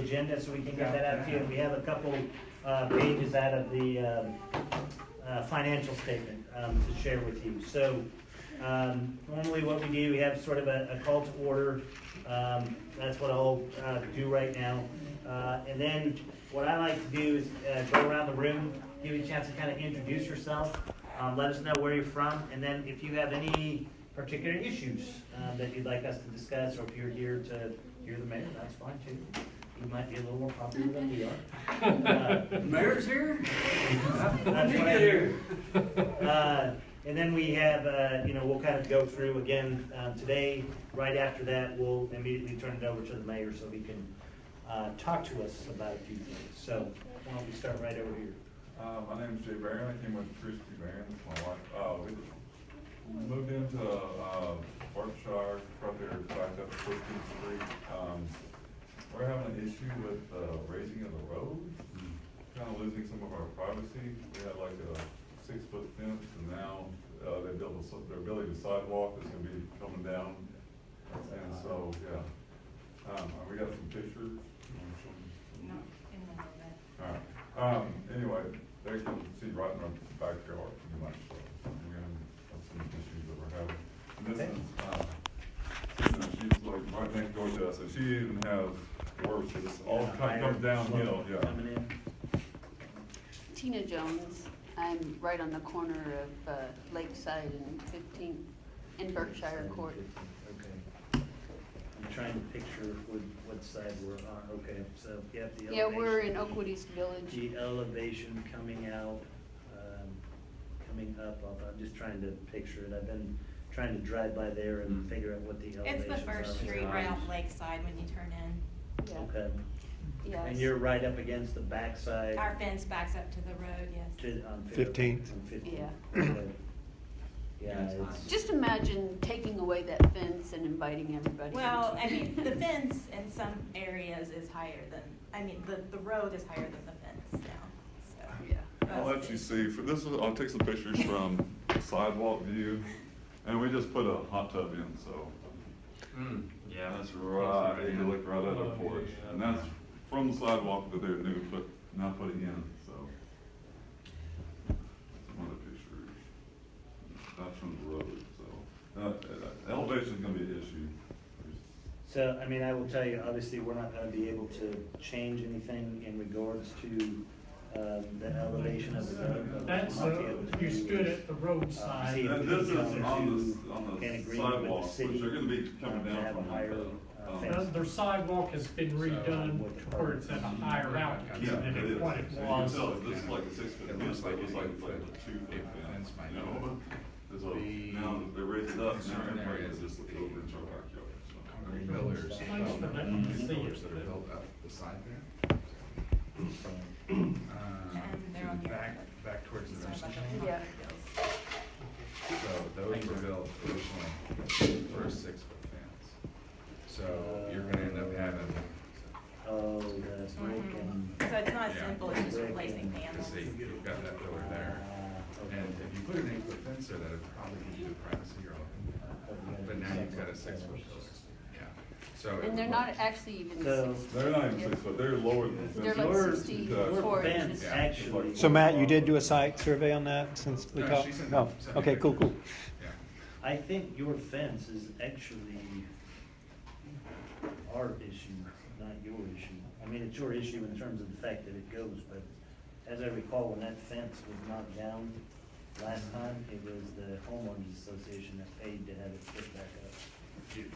agenda so we can get that out to you. And we have a couple pages out of the financial statement to share with you. So normally what we do, we have sort of a call to order. That's what I'll do right now. And then what I like to do is go around the room, give you a chance to kind of introduce yourself, let us know where you're from, and then if you have any particular issues that you'd like us to discuss, or if you're here to hear the mayor, that's fine too. You might be a little more popular than we are. The mayor's here? That's what I hear. And then we have, we'll kind of go through again today. Right after that, we'll immediately turn it over to the mayor so he can talk to us about a few things. So why don't we start right over here? My name is Jay Barron. I came with Christy Barron, my wife. We moved into Berkshire, right there, back up 15th Street. We're having an issue with raising of the road, kind of losing some of our privacy. We had like a 6-foot fence, and now they're building a sidewalk that's going to be coming down. And so, yeah. We got some pictures. No, in the bed. All right. Anyway, they can see right in our backyard pretty much. So we're gonna have some issues that we're having. And this is, she's like right next door to us, and she even has worse. So this all kind of comes downhill. Yeah. Tina Jones. I'm right on the corner of Lakeside and 15th in Berkshire Court. Okay. I'm trying to picture what side we're on. Okay, so yep, the elevation. Yeah, we're in Oakwood East Village. The elevation coming out, coming up. I'm just trying to picture it. I've been trying to drive by there and figure out what the elevations are. It's the first street right off Lakeside when you turn in. Yeah. Okay. Yes. And you're right up against the backside. Our fence backs up to the road, yes. On 15th. On 15th. Yeah. Okay. Yeah, it's. Just imagine taking away that fence and inviting everybody. Well, I mean, the fence in some areas is higher than, the road is higher than the fence now, so. Yeah. I'll let you see. For this, I'll take some pictures from the sidewalk view, and we just put a hot tub in. So. Yeah. That's right. You look right at our porch, and that's from the sidewalk that they're new, but now putting in. So. Some other pictures. That's from the road. So elevation is going to be an issue. So, I mean, I will tell you, obviously, we're not gonna be able to change anything in regards to, the elevation of the road. That's, you stood at the roadside. See, And this is on in the agreement with the sidewalk, which city, they're going to be coming to down have a from higher, fence. Their sidewalk has been redone where it's at a higher altitude Yeah, than it is. what it So you can was. tell this is like a 6-foot It fence, looks like it was an like 8-foot a 2-foot fence fence, might you be. know? So now they raise it up, now Certain everybody areas can just look over into our backyard. So. Concrete pillars, Thanks for letting me see pillars it. that are built up the side there. And they're on your. Back towards the nursing home. Yeah. So those were built originally for a 6-foot fence. So you're gonna end up having, Oh, the brick and. So it's not as Yeah. simple as just replacing to panels. see, you've got that pillar there. Okay. And if you put an 8-foot fence there, that'd probably give you the privacy you're looking for. But now you've got a 6-foot pillar. Yeah. So. And they're not actually even So- 6. They're not even 6 foot, they're lower than the They're fence. like Your- 64 Your fence inches. Yeah. actually. So Matt, you did do a site survey on that since we No, talked? she sent- No, sent me okay, cool, cool. pictures. Yeah. I think your fence is actually our issue, not your issue. I mean, it's your issue in terms of the fact that it goes, but as I recall, when that fence was knocked down last time, it was the homeowners association that paid to have it put back up.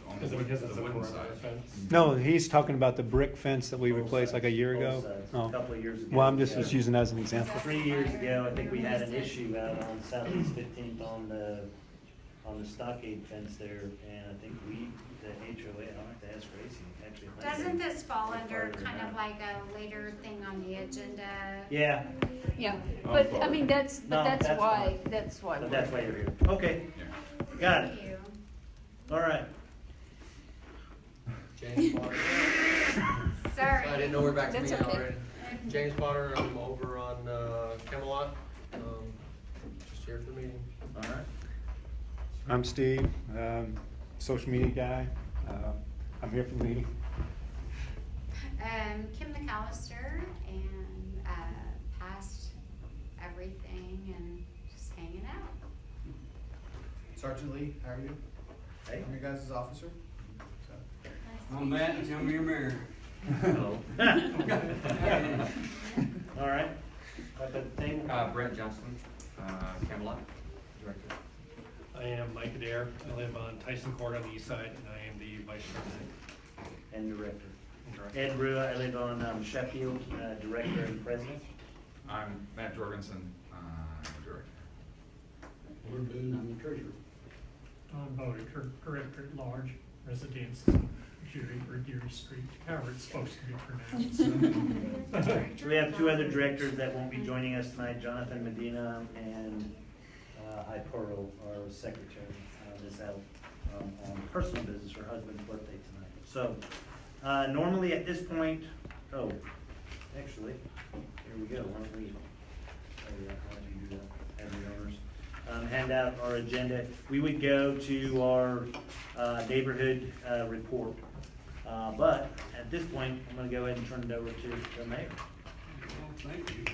On the wooden side. No, he's talking about the brick fence that we Both replaced like a sides, year both ago. sides, Oh. A couple of years ago. Well, I'm just yeah. was using that as an example. 3 years ago, I think we had an issue out on Southeast 15th on the stockade fence there, and I think the HOA, I'll have to ask Gracie, actually. it might Doesn't be this fall under farther than kind that. of like a later thing on the agenda? Yeah, Yeah, but I mean, No, that's that's why, fine. that's why. but that's why you're here. Okay, Yeah. got it. Thank you. All right. James Potter. Sorry. I didn't know we're back to That's me okay. already. James Potter, I'm over on Camelot. Just here for the meeting. All right. I'm Steve, social media guy. I'm here for the meeting. Kim McAllister, and passed everything and just hanging out. Sergeant Lee, how are you? Hey. I'm your guys' officer. So. I'm Matt, I'm your mayor. Hello. All right. Up at the table. Brent Johnson, Camelot Director. I am Mike Adair. I live on Tyson Court on the east side, and I am the vice president. And director. Ed Rua, I live on Sheffield, director and president. I'm Matt Jorgensen, Director. We're Boone, I'm the treasurer. Don Bodie, Director at Large, Residence, Geary Street, however it's supposed to be pronounced. So we have two other directors that won't be joining us tonight, Jonathan Medina and I Pearl, our secretary, is out on personal business, her husband's birthday tonight. So normally at this point, actually, here we go. Why don't we, I'll let you do that, have the owners. Hand out our agenda. We would go to our neighborhood report. But at this point, I'm going to go ahead and turn it over to the mayor. Well, thank you.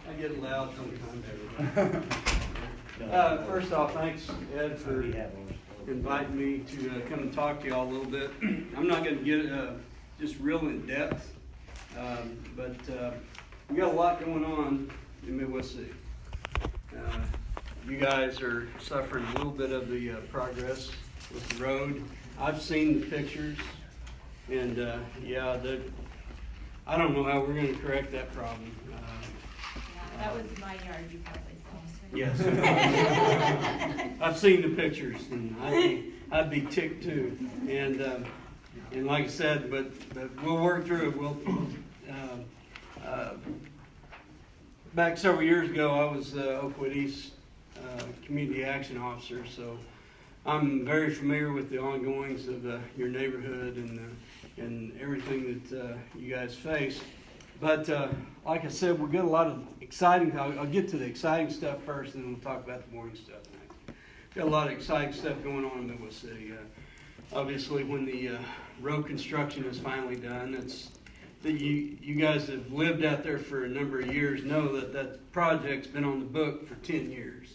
I get loud sometimes, everybody. First off, thanks, Ed, for inviting me to come and talk to you all a little bit. I'm not going to get just real in depth, but we got a lot going on in Midwest City. You guys are suffering a little bit of the progress with the road. I've seen the pictures, and I don't know how we're going to correct that problem. That was my yard, you probably saw. Yes. I've seen the pictures, and I'd be ticked too. And like I said, but we'll work through it. We'll back several years ago, I was Oakwood East Community Action Officer, so I'm very familiar with the ongoings of your neighborhood and everything that you guys face. But like I said, we've got a lot of exciting. I'll get to the exciting stuff first, and then we'll talk about the boring stuff next. Got a lot of exciting stuff going on in Midwest City. Obviously, when the road construction is finally done, it's that you guys have lived out there for a number of years know that project's been on the book for 10 years.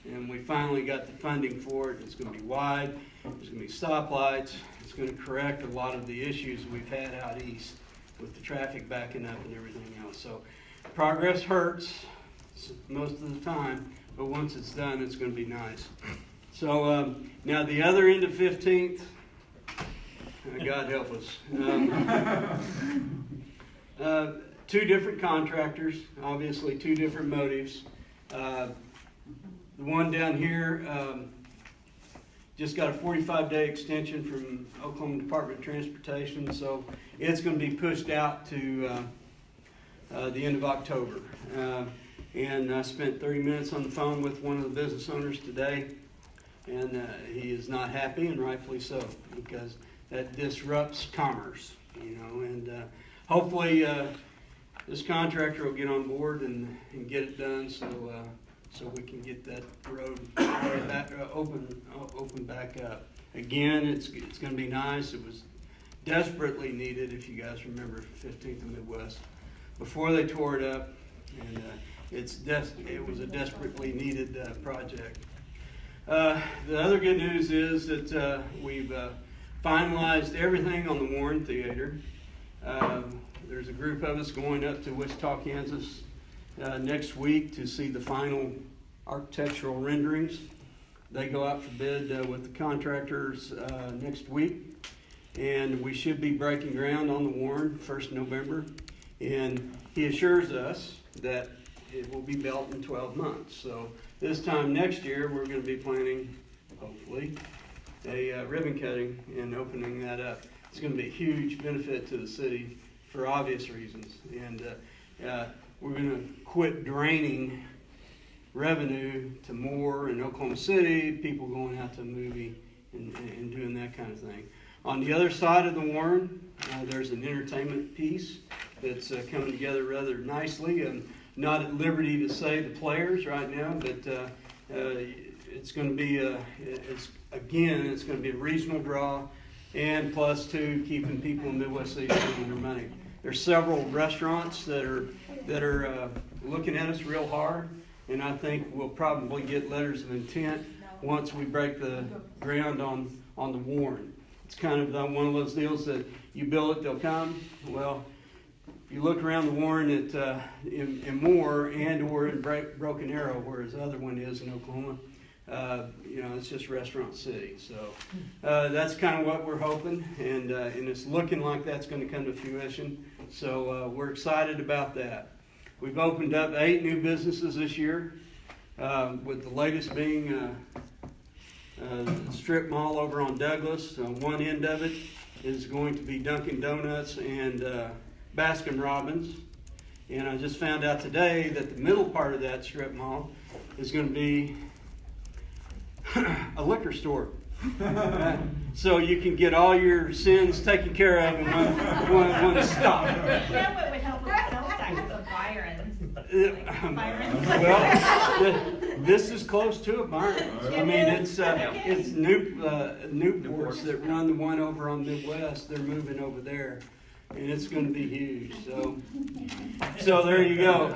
And we finally got the funding for it. It's going to be wide. There's going to be stoplights. It's going to correct a lot of the issues we've had out east with the traffic backing up and everything else. So progress hurts most of the time, but once it's done, it's going to be nice. So now the other end of 15th, God help us. Two different contractors, obviously two different motives. The one down here just got a 45-day extension from Oklahoma Department of Transportation, so it's going to be pushed out to the end of October. And I spent 30 minutes on the phone with one of the business owners today, and he is not happy, and rightfully so, because that disrupts commerce, you know. And hopefully this contractor will get on board and get it done, so we can get that road back, open back up. Again, it's going to be nice. It was desperately needed, if you guys remember 15th and Midwest, before they tore it up, and it was a desperately needed project. The other good news is that we've finalized everything on the Warren Theater. There's a group of us going up to Wichita, Kansas next week to see the final architectural renderings. They go out for bid with the contractors next week, and we should be breaking ground on the Warren 1st November. And he assures us that it will be built in 12 months. So this time next year, we're going to be planning, hopefully, a ribbon cutting and opening that up. It's going to be a huge benefit to the city for obvious reasons. And we're going to quit draining revenue to Moore and Oklahoma City, people going out to a movie and doing that kind of thing. On the other side of the Warren, there's an entertainment piece that's coming together rather nicely. I'm not at liberty to say the players right now, but it's going to be it's going to be a regional draw. and plus two, keeping people in Midwest City spending their money. There's several restaurants that are looking at us real hard, and I think we'll probably get letters of intent once we break the ground on the Warren. It's kind of one of those deals that you build it, they'll come. Well, you look around the Warren in Moore and or in Broken Arrow, where his other one is in Oklahoma. It's just Restaurant City. So that's kind of what we're hoping, and it's looking like that's going to come to fruition. So we're excited about that. We've opened up 8 new businesses this year, with the latest being the strip mall over on Douglas. One end of it is going to be Dunkin' Donuts and Baskin Robbins. And I just found out today that the middle part of that strip mall is going to be a liquor store. So you can get all your sins taken care of in one stop. What would help with the sales tax of Byron's? Well, this is close to a Byron's. I mean, it's Newports that run the one over on Midwest. They're moving over there, and it's going to be huge. So there you go.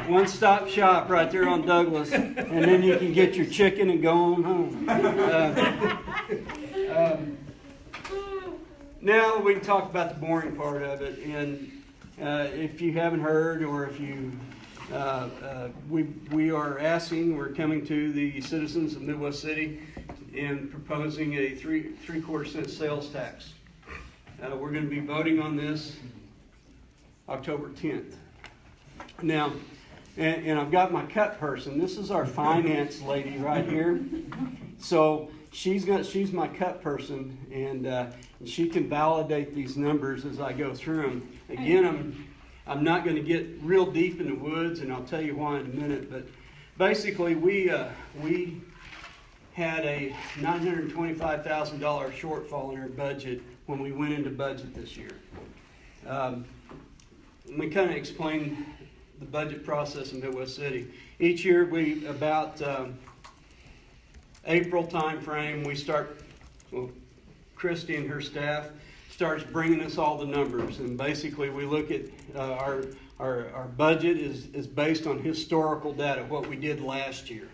One-stop shop right there on Douglas, and then you can get your chicken and go on home. Now we can talk about the boring part of it, and if you haven't heard, or if you, we're coming to the citizens of Midwest City and proposing a 3/4 cent sales tax. We're going to be voting on this October 10th. Now, and I've got my cut person. This is our finance lady right here. So she's my cut person, and she can validate these numbers as I go through them. Again, I'm not going to get real deep in the woods, and I'll tell you why in a minute. But basically, we had a $925,000 shortfall in our budget when we went into budget this year. Let me kind of explain the budget process in Midwest City. Each year, about April time frame, Christy and her staff starts bringing us all the numbers, and basically we look at our budget is based on historical data, what we did last year,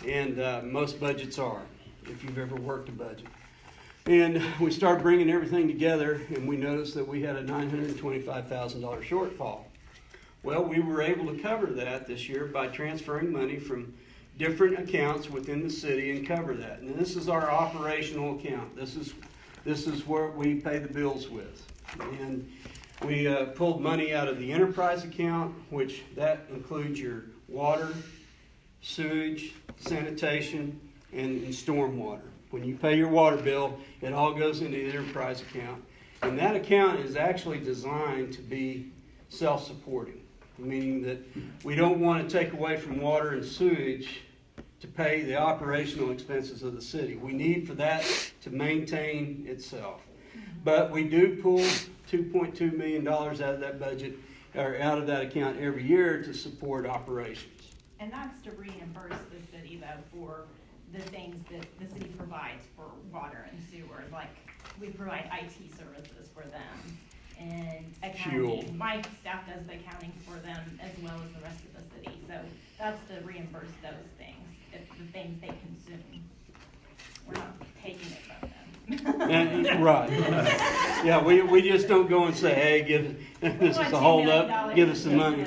and most budgets are, if you've ever worked a budget. And we start bringing everything together, and we noticed that we had a $925,000 shortfall. Well, we were able to cover that this year by transferring money from different accounts within the city and cover that. And this is our operational account. This is where we pay the bills with. And we pulled money out of the enterprise account, which that includes your water, sewage, sanitation, and stormwater. When you pay your water bill, it all goes into the enterprise account. And that account is actually designed to be self-supporting, meaning that we don't want to take away from water and sewage to pay the operational expenses of the city. We need for that to maintain itself. But we do pull $2.2 million out of that budget, or out of that account every year to support operations. And that's to reimburse the city, though, for the things that the city provides for water and sewer. Like, we provide IT services for them, and accounting. Fuel. My staff does the accounting for them as well as the rest of the city. So that's to reimburse those things, the things they consume. We're not taking it from them. Right. Yeah, we just don't go and say, hey, this is a hold up, give us some money.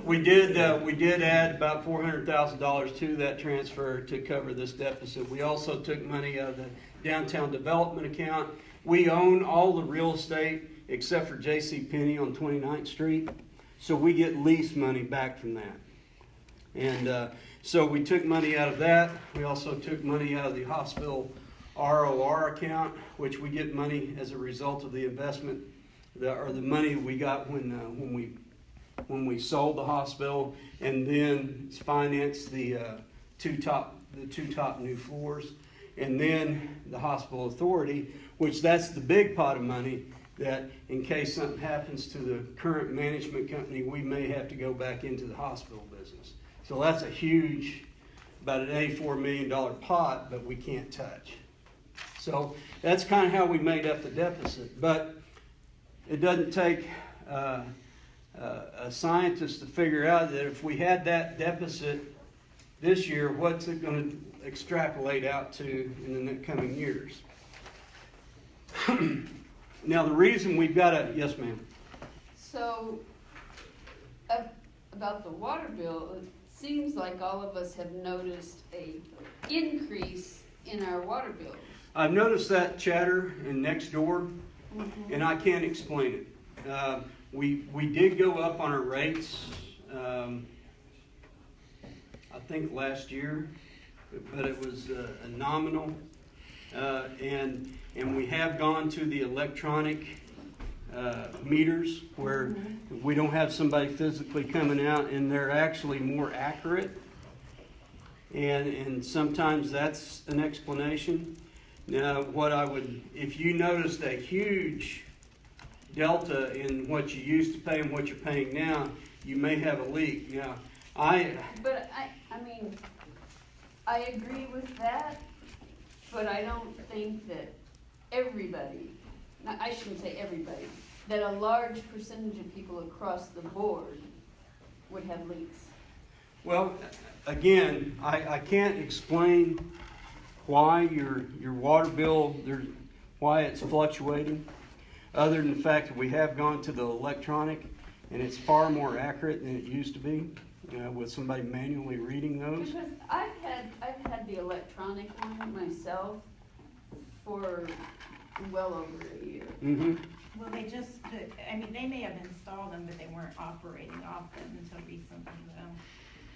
We did add about $400,000 to that transfer to cover this deficit. We also took money out of the downtown development account. We own all the real estate except for J.C. Penney on 29th Street, so we get lease money back from that. And so we took money out of that. We also took money out of the hospital ROR account, which we get money as a result of the investment, or the money we got when we sold the hospital, and then financed the two top new floors, and then the hospital authority, which that's the big pot of money that in case something happens to the current management company, we may have to go back into the hospital business. So that's a huge, about an $84 million pot, but we can't touch. So that's kind of how we made up the deficit. But it doesn't take a scientist to figure out that if we had that deficit this year, what's it going to extrapolate out to in the coming years? Now, the reason we've got to... Yes, ma'am. So, about the water bill, it seems like all of us have noticed a increase in our water bill. I've noticed that chatter in next door, and I can't explain it. We did go up on our rates, I think last year, but it was nominal. And we have gone to the electronic meters where we don't have somebody physically coming out, and they're actually more accurate. And sometimes that's an explanation. Now, if you noticed a huge delta in what you used to pay and what you're paying now, you may have a leak. Now, But I mean, I agree with that, but I don't think that everybody, I shouldn't say everybody, that a large percentage of people across the board would have leaks. well, again, I can't explain why your water bill, why it's fluctuating, other than the fact that we have gone to the electronic, and it's far more accurate than it used to be, with somebody manually reading those. Because I've had the electronic one myself for well over a year. Mm-hmm. Well, they may have installed them, but they weren't operating off them until recently, though.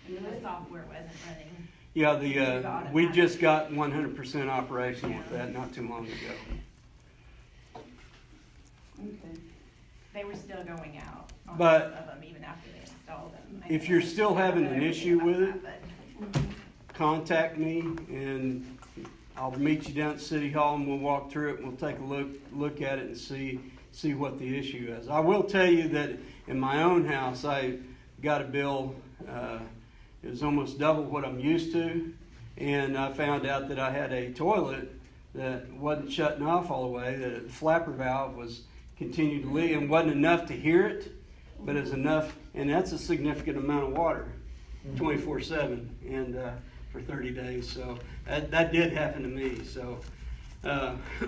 The software wasn't running. Yeah, we just got 100% operation with that not too long ago. Okay. They were still going out on But some of them even after they installed them. if you're still having an issue with it, But contact me and I'll meet you down at City Hall and we'll walk through it and we'll take a look at it and see what the issue is. I will tell you that in my own house I got a bill, it was almost double what I'm used to, and I found out that I had a toilet that wasn't shutting off all the way, that the flapper valve was continued to leak, and wasn't enough to hear it, but it's enough, and that's a significant amount of water, 24/7, and for 30 days. So that did happen to me. So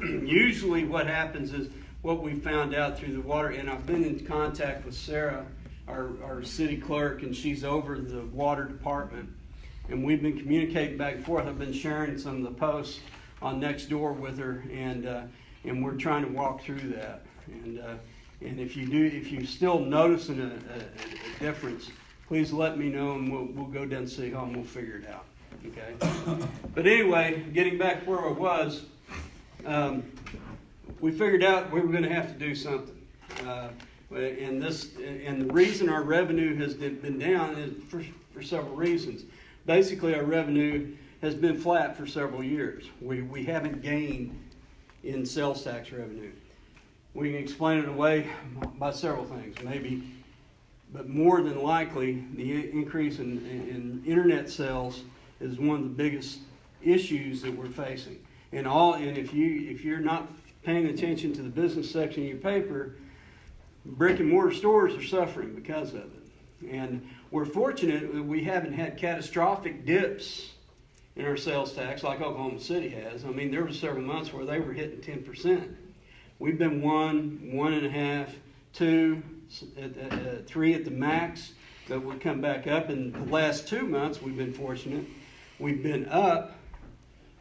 usually what happens is what we found out through the water, and I've been in contact with Sarah, our city clerk, and she's over the water department, and we've been communicating back and forth. I've been sharing some of the posts on Nextdoor with her, and we're trying to walk through that. And if you're still noticing a difference, please let me know, and we'll go down to City Hall and we'll figure it out. Okay. But anyway, getting back where I was, we figured out we were going to have to do something. And the reason our revenue has been down is for several reasons. Basically, our revenue has been flat for several years. We haven't gained in sales tax revenue. We can explain it away by several things, maybe, but more than likely, the increase in internet sales is one of the biggest issues that we're facing. And if you're not paying attention to the business section of your paper, brick and mortar stores are suffering because of it. And we're fortunate that we haven't had catastrophic dips in our sales tax like Oklahoma City has. I mean, there were several months where they were hitting 10%. We've been 1.5, 2, 3 at the max, but we'll come back up. In the last 2 months, we've been fortunate. We've been up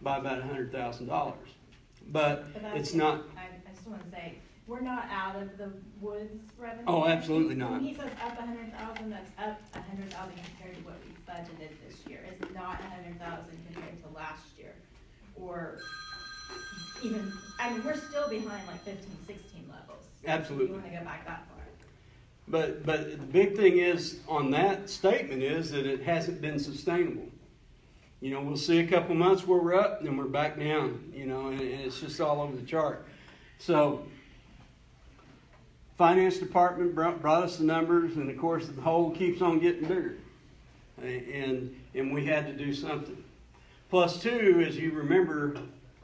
by about $100,000. But it's not... I just want to say, we're not out of the woods revenue. Oh, absolutely not. When he says up 100,000, that's up 100,000 compared to what we budgeted this year. It's not 100,000 compared to last year. Or even, we're still behind like 15, 16 levels. Absolutely. You want to go back that far. But the big thing is on that statement is that it hasn't been sustainable. You know, we'll see a couple months where we're up and then we're back down, and it's just all over the chart. So finance department brought us the numbers, and of course the hole keeps on getting bigger. And we had to do something. Plus two, as you remember,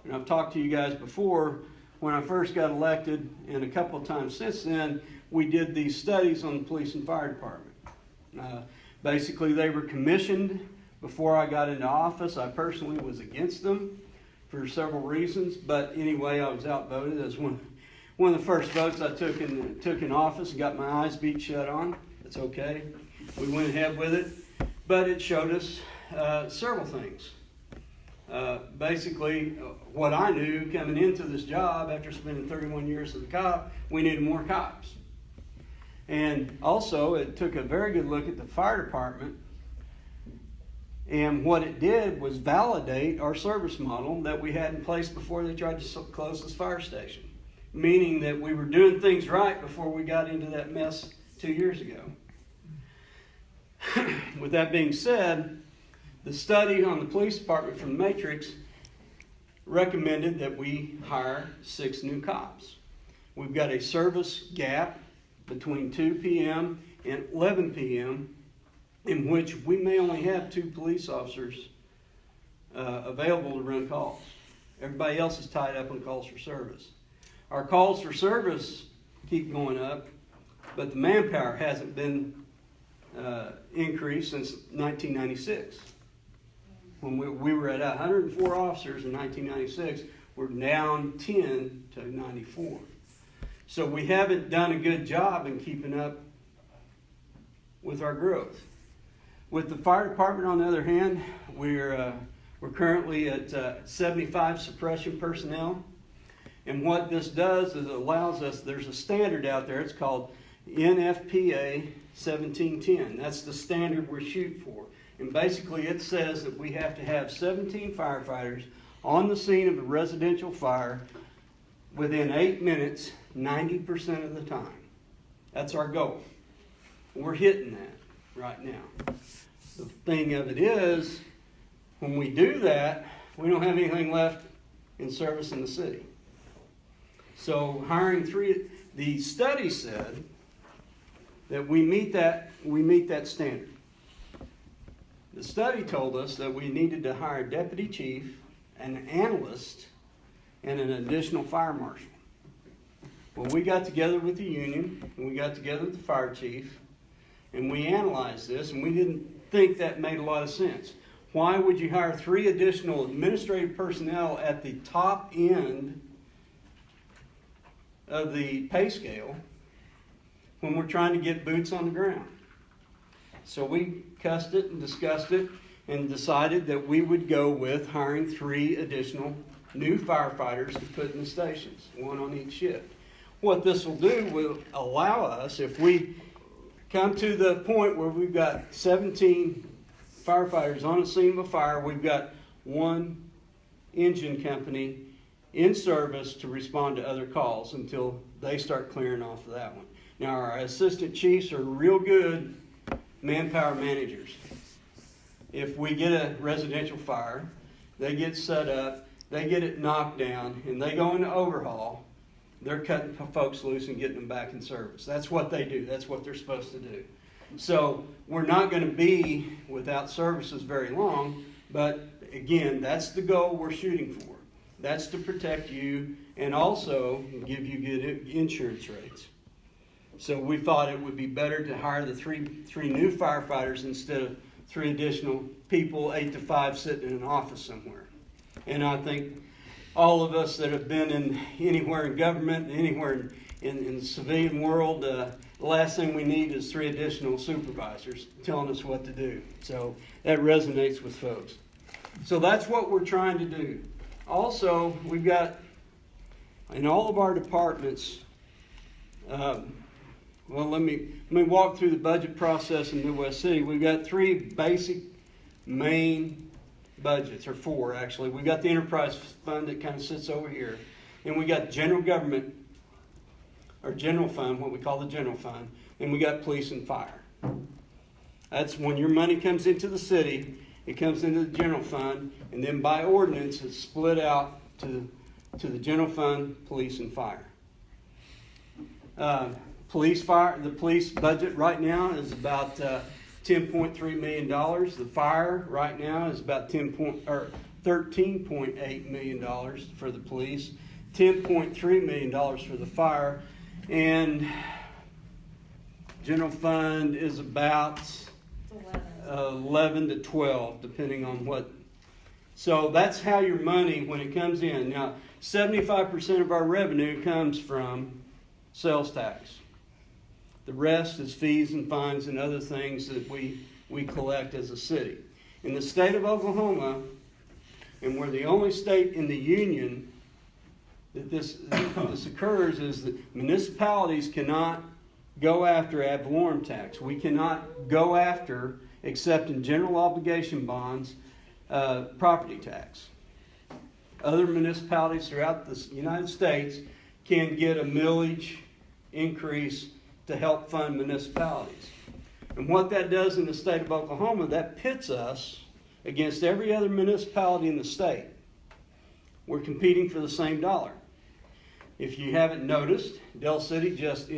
And I've talked to you guys before, when I first got elected, and a couple of times since then, we did these studies on the police and fire department. Basically, they were commissioned before I got into office. I personally was against them for several reasons, but anyway, I was outvoted as one of the first votes I took in office and got my eyes beat shut on. It's okay. We went ahead with it, but it showed us several things. Basically, what I knew coming into this job after spending 31 years as a cop, we needed more cops. And also, it took a very good look at the fire department. And what it did was validate our service model that we had in place before they tried to close this fire station. Meaning that we were doing things right before we got into that mess 2 years ago. With that being said, the study on the police department from the Matrix recommended that we hire 6 new cops. We've got a service gap between 2 p.m. and 11 p.m. in which we may only have 2 police officers available to run calls. Everybody else is tied up on calls for service. Our calls for service keep going up, but the manpower hasn't been increased since 1996. When we were at 104 officers in 1996, we're down 10 to 94. So we haven't done a good job in keeping up with our growth. With the fire department, on the other hand, we're currently at 75 suppression personnel. And what this does is it allows us, there's a standard out there, it's called NFPA 1710. That's the standard we're shooting for. And basically it says that we have to have 17 firefighters on the scene of a residential fire within 8 minutes, 90% of the time. That's our goal. We're hitting that right now. The thing of it is, when we do that, we don't have anything left in service in the city. So hiring 3, the study said that we meet that standard. The study told us that we needed to hire a deputy chief, an analyst, and an additional fire marshal. Well, we got together with the union, and we got together with the fire chief, and we analyzed this, and we didn't think that made a lot of sense. Why would you hire 3 additional administrative personnel at the top end of the pay scale when we're trying to get boots on the ground? So we cussed it and discussed it and decided that we would go with hiring 3 additional new firefighters to put in the stations, 1 on each shift. What this will do will allow us, if we come to the point where we've got 17 firefighters on the scene of a fire, we've got 1 engine company in service to respond to other calls until they start clearing off of that one. Now, our assistant chiefs are real good manpower managers. If we get a residential fire, they get set up, they get it knocked down, and they go into overhaul, they're cutting folks loose and getting them back in service. That's what they do. That's what they're supposed to do. So we're not going to be without services very long, but again, that's the goal we're shooting for. That's to protect you and also give you good insurance rates. So we thought it would be better to hire the three new firefighters instead of 3 additional people, 8 to 5, sitting in an office somewhere. And I think all of us that have been anywhere in government, anywhere in the civilian world, the last thing we need is 3 additional supervisors telling us what to do. So that resonates with folks. So that's what we're trying to do. Also, we've got, in all of our departments, let me walk through the budget process in Midwest City. We've got 3 basic main budgets, or 4 actually. We've got the enterprise fund that kind of sits over here. And we got general government, or general fund, what we call the general fund. And we got police and fire. That's when your money comes into the city, it comes into the general fund, and then by ordinance it's split out to the general fund, police, and fire. The police budget right now is about $10.3 million. The fire right now is about $13 $13.8 million for the police, $10.3 million for the fire, and general fund is about 11 to 12, depending on what. So that's how your money, when it comes in. Now, 75% of our revenue comes from sales tax. The rest is fees and fines and other things that we collect as a city. In the state of Oklahoma, and we're the only state in the union that this occurs, is that municipalities cannot go after ad valorem tax. We cannot go after, except in general obligation bonds, property tax. Other municipalities throughout the United States can get a millage increase to help fund municipalities. And what that does in the state of Oklahoma, that pits us against every other municipality in the state. We're competing for the same dollar. If you haven't noticed, Del City just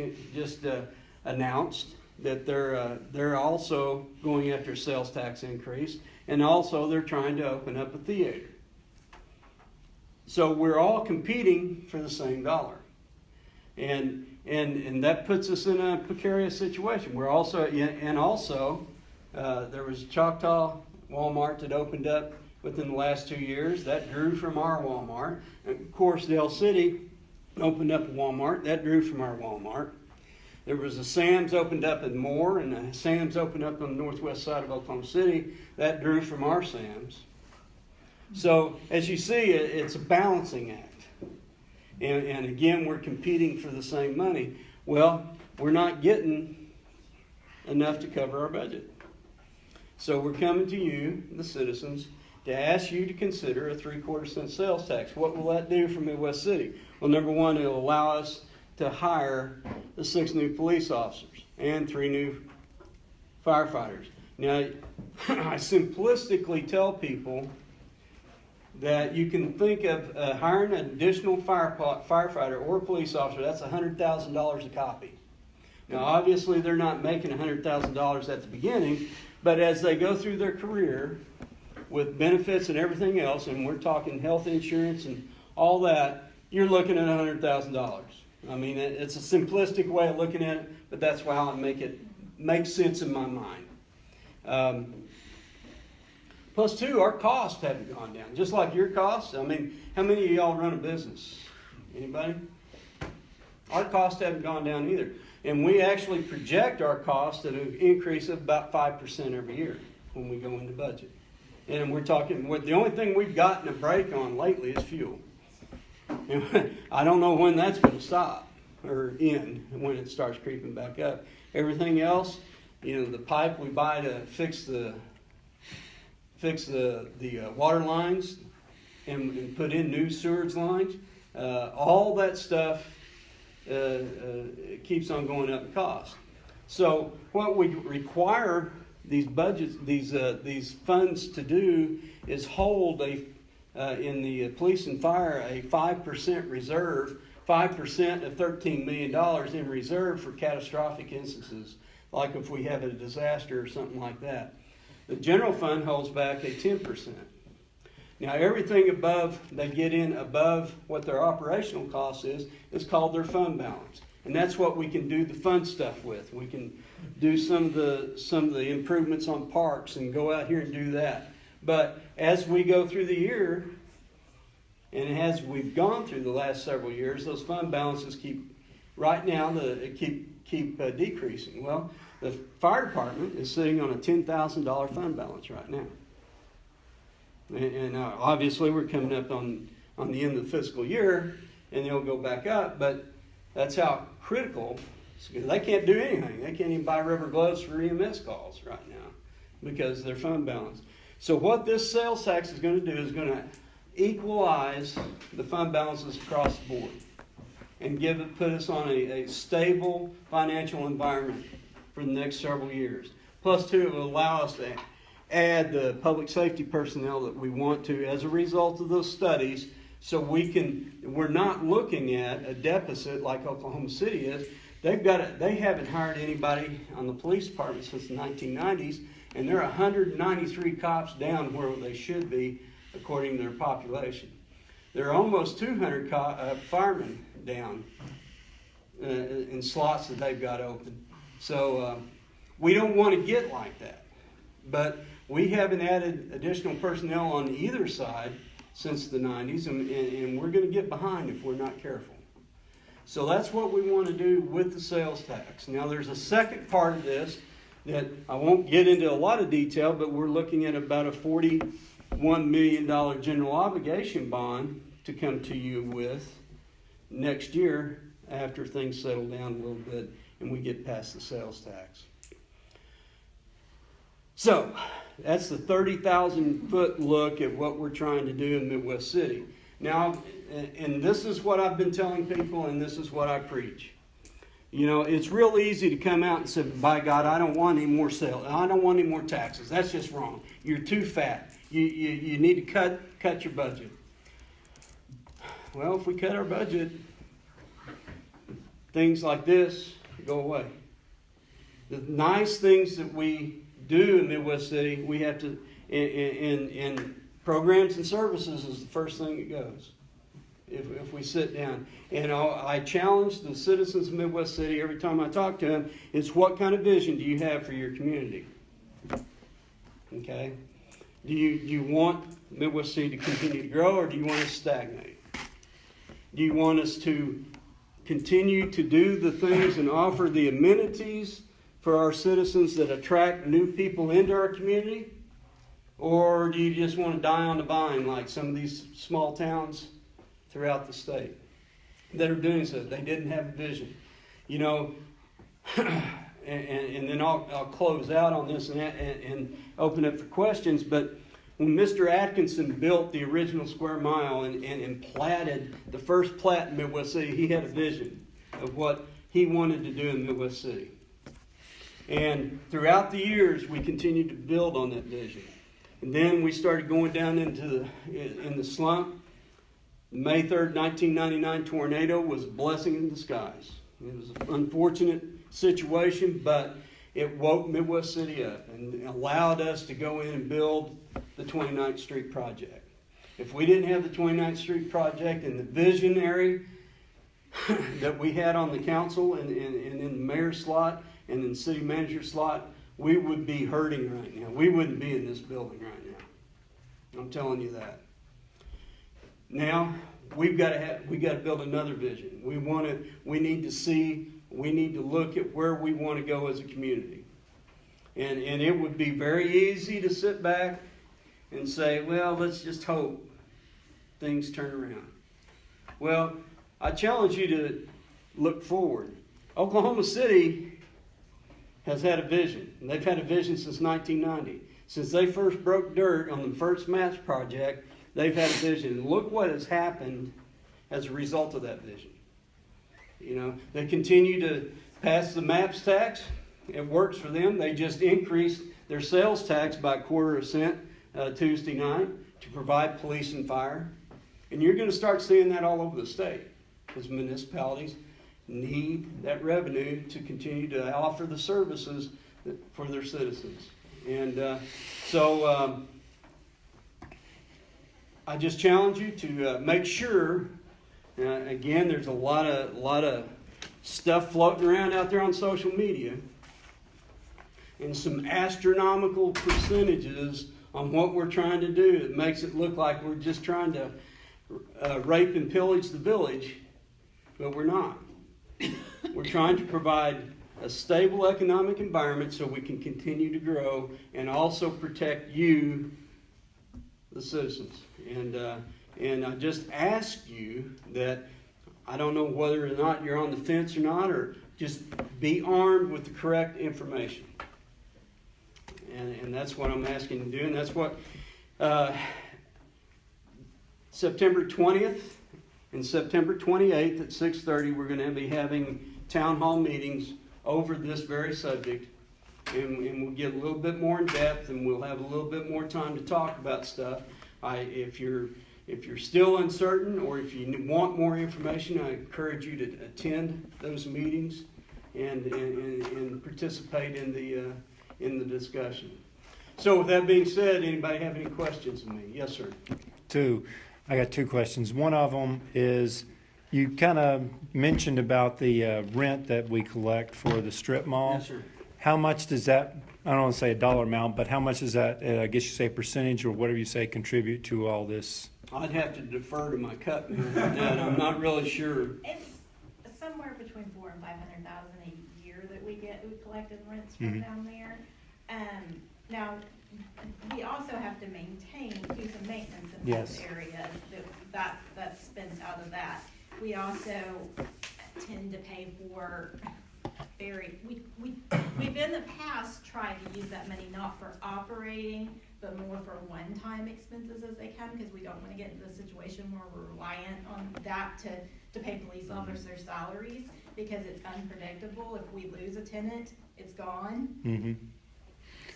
announced that they're also going after a sales tax increase, and also they're trying to open up a theater. So we're all competing for the same dollar, and that puts us in a precarious situation. We're also there was Choctaw Walmart that opened up within the last 2 years. That drew from our Walmart. And of course, Del City opened up a Walmart. That drew from our Walmart. There was a Sam's opened up in Moore, and a Sam's opened up on the northwest side of Oklahoma City. That drew from our Sam's. So, as you see, it's a balancing act. And again, we're competing for the same money. Well, we're not getting enough to cover our budget. So we're coming to you, the citizens, to ask you to consider a 3/4 cent sales tax. What will that do for Midwest City? Well, number one, it'll allow us to hire the 6 new police officers and 3 new firefighters. Now, I simplistically tell people that you can think of hiring an additional firefighter or police officer. That's $100,000 a copy. Now, obviously, they're not making $100,000 at the beginning, but as they go through their career with benefits and everything else, and we're talking health insurance and all that, you're looking at $100,000. I mean, it's a simplistic way of looking at it, but that's how it makes sense in my mind. Plus, too, our costs haven't gone down, just like your costs. I mean, how many of y'all run a business? Anybody? Our costs haven't gone down either. And we actually project our costs at an increase of about 5% every year when we go into budget. And we're talking, the only thing we've gotten a break on lately is fuel. And I don't know when that's going to stop or end, when it starts creeping back up. Everything else, the pipe we buy to fix the water lines and put in new sewage lines, all that stuff keeps on going up in cost. So what we require these budgets, these funds to do is hold in the police and fire a 5% reserve, 5% of $13 million in reserve for catastrophic instances, like if we have a disaster or something like that. The general fund holds back a 10%. Now, everything they get in above what their operational cost is called their fund balance. And that's what we can do the fun stuff with. We can do some of the improvements on parks and go out here and do that. But as we go through the year, and as we've gone through the last several years, those fund balances keep decreasing. Well, the fire department is sitting on a $10,000 fund balance right now. And obviously we're coming up on the end of the fiscal year, and they'll go back up, but that's how critical, because they can't do anything. They can't even buy rubber gloves for EMS calls right now because of their fund balance. So what this sales tax is going to do is going to equalize the fund balances across the board and put us on a stable financial environment for the next several years. Plus, too, it will allow us to add the public safety personnel that we want to as a result of those studies, so we're not looking at a deficit like Oklahoma City is. They haven't hired anybody on the police department since the 1990s, and they're 193 cops down where they should be according to their population. There are almost 200 firemen down in slots that they've got open. So we don't want to get like that. But we haven't added additional personnel on either side since the 90s, and we're going to get behind if we're not careful. So that's what we want to do with the sales tax. Now there's a second part of this that I won't get into a lot of detail, but we're looking at about a $41 million general obligation bond to come to you with next year after things settle down a little bit and we get past the sales tax. So that's the 30,000-foot look at what we're trying to do in Midwest City. Now, and this is what I've been telling people, and this is what I preach. You know, it's real easy to come out and say, by God, I don't want any more sales. I don't want any more taxes. That's just wrong. You're too fat. You need to cut your budget. Well, if we cut our budget, things like this go away. The nice things that we do in Midwest City, we have to, in programs and services is the first thing that goes. If we sit down. And I challenge the citizens of Midwest City every time I talk to them, is what kind of vision do you have for your community? Okay? Do you want Midwest City to continue to grow, or do you want us to stagnate? Do you want us to continue to do the things and offer the amenities for our citizens that attract new people into our community? Or do you just want to die on the vine like some of these small towns throughout the state that are doing so? They didn't have a vision. You know, and then I'll close out on this and open up for questions. But when Mr. Atkinson built the original square mile and platted the first plat in Midwest City, he had a vision of what he wanted to do in Midwest City. And throughout the years, we continued to build on that vision. And then we started going down into the slump. The May 3rd, 1999 tornado was a blessing in disguise. It was an unfortunate situation, but it woke Midwest City up and allowed us to go in and build the 29th Street project. If we didn't have the 29th Street project and the visionary that we had on the council and in the mayor's slot and in the city manager's slot, we would be hurting right now. We wouldn't be in this building right now. I'm telling you that. Now, we've got to build another vision. We need to look at where we want to go as a community. And it would be very easy to sit back and say, well, let's just hope things turn around. Well, I challenge you to look forward. Oklahoma City has had a vision. And they've had a vision since 1990. Since they first broke dirt on the first MAPS project, they've had a vision. And look what has happened as a result of that vision. You know, they continue to pass the MAPS tax. It works for them. They just increased their sales tax by 1/4 cent Tuesday night to provide police and fire. And you're going to start seeing that all over the state because municipalities need that revenue to continue to offer the services for their citizens. And so I just challenge you to make sure. Again, there's a lot of stuff floating around out there on social media, and some astronomical percentages on what we're trying to do. It makes it look like we're just trying to rape and pillage the village, but we're not. We're trying to provide a stable economic environment so we can continue to grow and also protect you, the citizens. And I just ask you that, I don't know whether or not you're on the fence or not, or just be armed with the correct information. And that's what I'm asking you to do. And that's what September 20th and September 28th at 6:30, we're going to be having town hall meetings over this very subject. And we'll get a little bit more in depth, and we'll have a little bit more time to talk about stuff. If you're still uncertain, or if you want more information, I encourage you to attend those meetings and participate in the discussion. So with that being said, anybody have any questions of me? Yes, sir. too. I got two questions. One of them is, you kind of mentioned about the rent that we collect for the strip mall. Yes, sir. How much does that, I don't want to say a dollar amount, but how much does that, I guess you say percentage or whatever you say, contribute to all this? I'd have to defer to my cut man on that. I'm not really sure. It's somewhere between 400,000 and 500,000 a year that we collect in rents from Mhm. down there. Now, we also have to do some maintenance in Yes. those areas, that's spent out of that. We also tend to pay for we've in the past tried to use that money not for operating, but more for one-time expenses as they come, because we don't want to get into the situation where we're reliant on that to pay police officers' salaries, because it's unpredictable. If we lose a tenant, it's gone. Mm-hmm.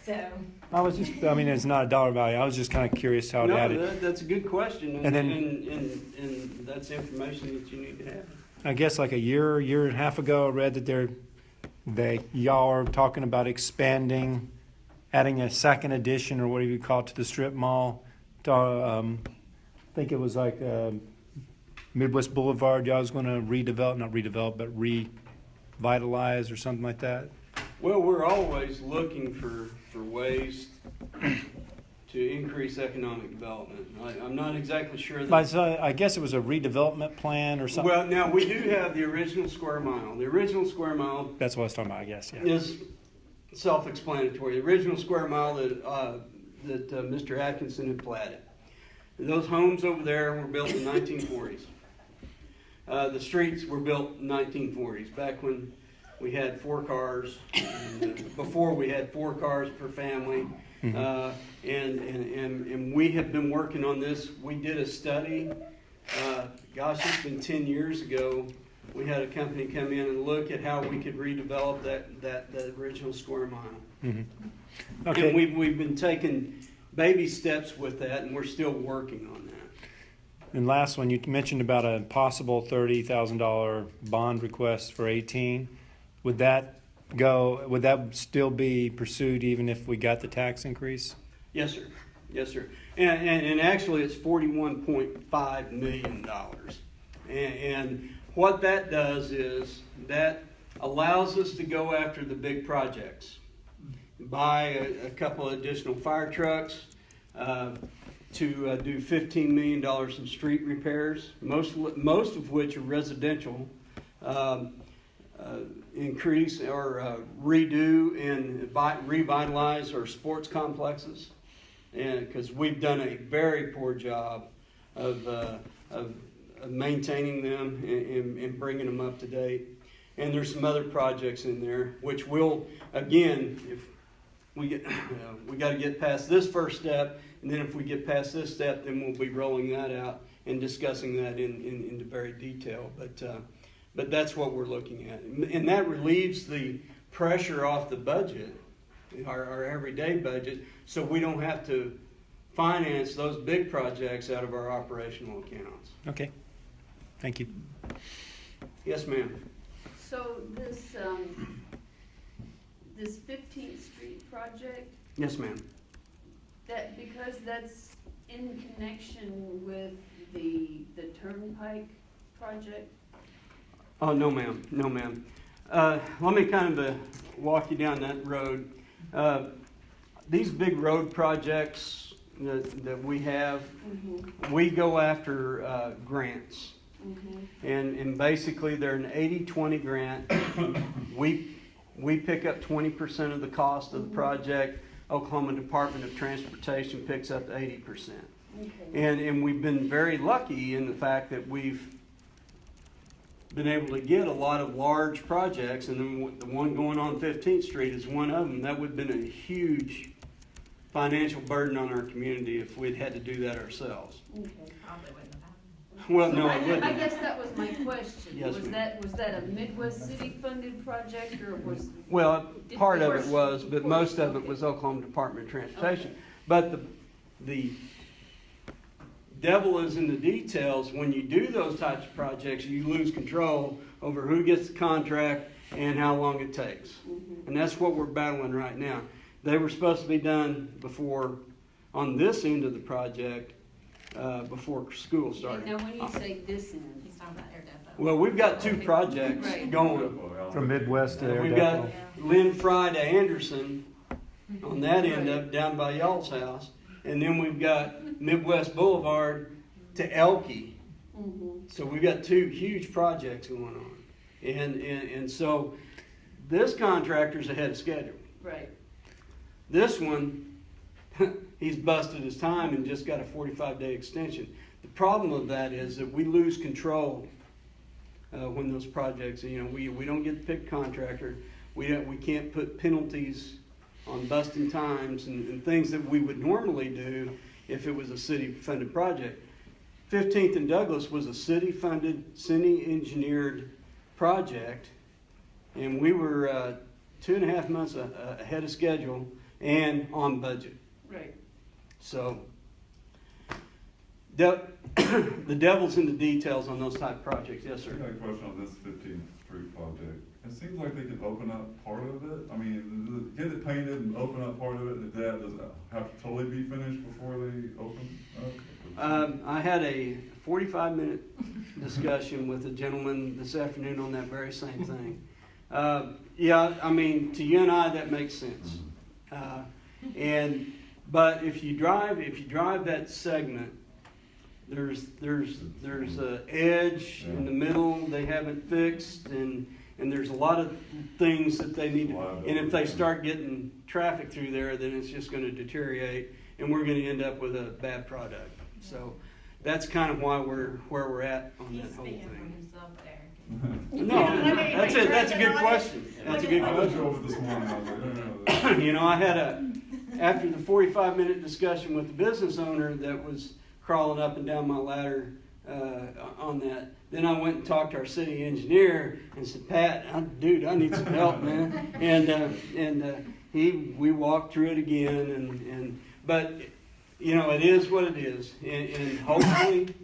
So. I was just, I mean, it's not a dollar value. I was just kind of curious how it No, added. that's a good question, And then- and that's information that you need to have. I guess like a year and a half ago, I read that y'all are talking about expanding, adding a second edition or whatever you call it to the strip mall. I think it was like Midwest Boulevard. Y'all was going to not redevelop, but revitalize or something like that. Well, we're always looking for ways to increase economic development. I'm not exactly sure that. But I guess it was a redevelopment plan or something. Well, now we do have the original square mile. The original square mile That's what I was talking about, I guess, yeah. is self-explanatory. The original square mile that Mr. Atkinson had platted. Those homes over there were built in the 1940s. The streets were built in the 1940s, back when we had 4 cars, and, before we had 4 cars per family. And we have been working on this. We did a study, it's been 10 years ago. We had a company come in and look at how we could redevelop that original square mile. Mm-hmm. Okay. And we've been taking baby steps with that, and we're still working on that. And last one, you mentioned about a possible $30,000 bond request for 18. Would that still be pursued even if we got the tax increase? Yes, sir. Yes, sir. And actually, it's $41.5 million. And what that does is that allows us to go after the big projects. Buy a couple of additional fire trucks, to do $15 million in street repairs, most of which are residential. Increase or redo and revitalize our sports complexes, and because we've done a very poor job of maintaining them and bringing them up to date. And there's some other projects in there which will, again, if we got to get past this first step, and then if we get past this step, then we'll be rolling that out and discussing that into very detail. But that's what we're looking at. And that relieves the pressure off the budget, our everyday budget, so we don't have to finance those big projects out of our operational accounts. Okay. Thank you. Yes, ma'am. So this 15th Street project, Yes, ma'am. that because that's in connection with the Turnpike project? Oh, no, ma'am. No, ma'am. Let me kind of walk you down that road. These big road projects that we have, we go after grants. And basically, they're an 80-20 grant. We pick up 20% of the cost of the project. Oklahoma Department of Transportation picks up 80%. And we've been very lucky in the fact that we've been able to get a lot of large projects, and then the one going on 15th Street is one of them. That would have been a huge financial burden on our community if we'd had to do that ourselves. Probably wouldn't have happened. Well, no, I it wouldn't. guess that was my question. Yes, was ma'am. that a Midwest City funded project, or was? Well, part of it was, but most of it was Oklahoma Department of Transportation. Okay. But the devil is in the details. When you do those types of projects, you lose control over who gets the contract and how long it takes. And that's what we're battling right now. They were supposed to be done before on this end of the project before school started. Now, when you say this end, He's talking about air depot. Well, we've got 2 projects Right. going. From Midwest to Air We've got Depot. Lynn Fry to Anderson on that end up down by y'all's house. And then we've got Midwest Boulevard to Elkey. So we've got 2 huge projects going on. And so this contractor's ahead of schedule. right, This one, he's busted his time and just got a 45-day extension. The problem with that is that we lose control when those projects, you know, we don't get to pick contractor. We can't put penalties on busting times and things that we would normally do if it was a city-funded project. 15th and Douglas was a city-funded, city-engineered project, and we were 2.5 months ahead of schedule and on budget. right. So the devil's in the details on those type of projects. Yes, I sir. got a question on this 15th Street project. It seems like they could open up part of it. I mean, get it painted and open up part of it. Does that have to totally be finished before they open up? I had a 45-minute discussion with a gentleman this afternoon on that very same thing. Yeah, I mean, to you and I, that makes sense. But if you drive that segment, there's a edge in the middle they haven't fixed, and there's a lot of things that they need to, and if they start getting traffic through there, then it's just going to deteriorate, and we're going to end up with a bad product. So that's kind of why where we're at on He's that whole speaking for thing. himself there. No, that's it. That's a good question. That's a good I was question. over this morning. I was like, You know, I had after the 45-minute discussion with the business owner that was crawling up and down my ladder on that. Then I went and talked to our city engineer and said, Pat, dude, I need some help, man. And we walked through it again, but you know, it is what it is, and hopefully,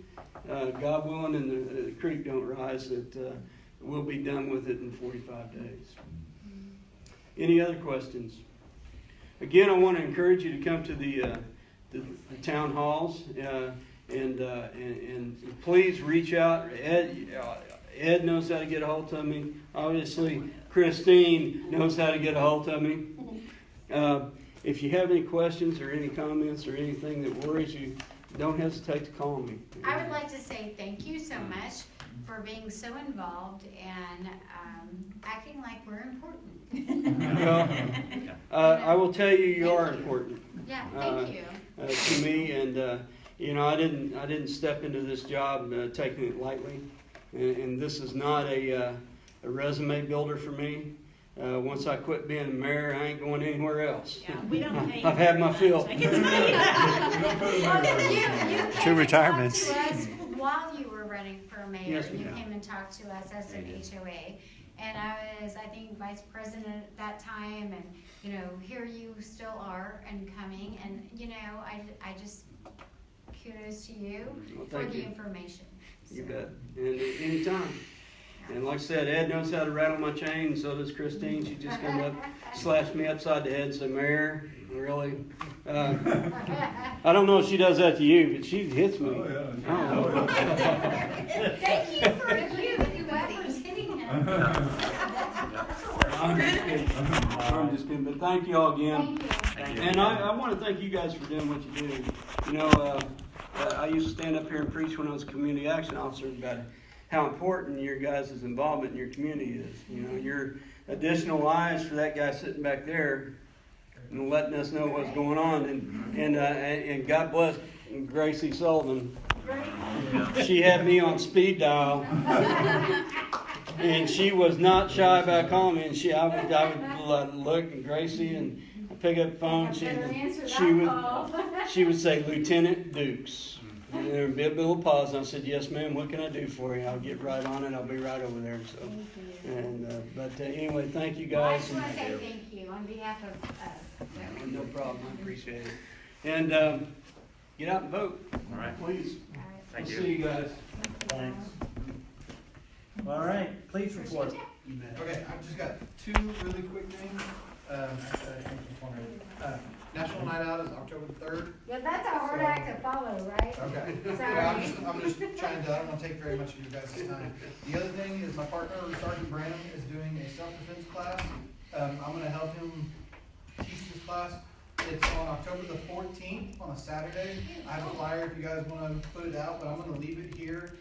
God willing, and the creek don't rise, that we'll be done with it in 45 days. Any other questions? Again, I want to encourage you to come to the town halls, and please reach out. Ed knows how to get a hold of me. Obviously, Christine knows how to get a hold of me. If you have any questions or any comments or anything that worries you, don't hesitate to call me. I would like to say thank you so much for being so involved and acting like we're important. Well, I will tell you, you are important. Yeah, thank you. To me, and you know, I didn't step into this job taking it lightly, and this is not a resume builder for me. Once I quit being a mayor, I ain't going anywhere else. Yeah, we don't pay you I've had very my much, fill. I can tell you that. You Two retirements. came and talked to us while you were running for mayor. Yes, You ma'am. came and talked to us as an HOA. And I was, I think, vice president at that time. And, you know, here you still are and coming. And, you know, I just, kudos to you Well, for thank the you. information. You So, bet. And anytime. And like I said, Ed knows how to rattle my chain, and so does Christine. She just comes up, slaps me upside the head and says, Mayor, really? I don't know if she does that to you, but she hits me. Oh, yeah. I don't know. Thank you for whoever's hitting him. I'm just kidding, but thank you all again. Thank you. And I want to thank you guys for doing what you do. You know, I used to stand up here and preach when I was a community action officer about how important your guys' involvement in your community is. You know, your additional eyes for that guy sitting back there and letting us know what's going on. And God bless Gracie Sullivan. She had me on speed dial, and she was not shy about calling me. And I would look at Gracie and I'd pick up the phone. She would say, Lieutenant Dukes. And there would be a little pause, and I said, "Yes, ma'am. What can I do for you? I'll get right on it. I'll be right over there." So, but anyway, thank you Well, I guys. just want to say thank you on behalf of us. No problem. I appreciate it. And get out and vote. All right. Please. All right. Thank We'll you. see you guys. Thanks. All right, please report. Okay, I've just got two really quick things. Actually, I think just one really. National Night Out is October the 3rd. Yeah, that's a hard act to follow, right? Okay. Sorry. Yeah, I'm just trying to, I don't want to take very much of your guys' time. The other thing is my partner, Sergeant Branham, is doing a self-defense class. I'm going to help him teach this class. It's on October the 14th on a Saturday. I have a flyer if you guys want to put it out, but I'm going to leave it here.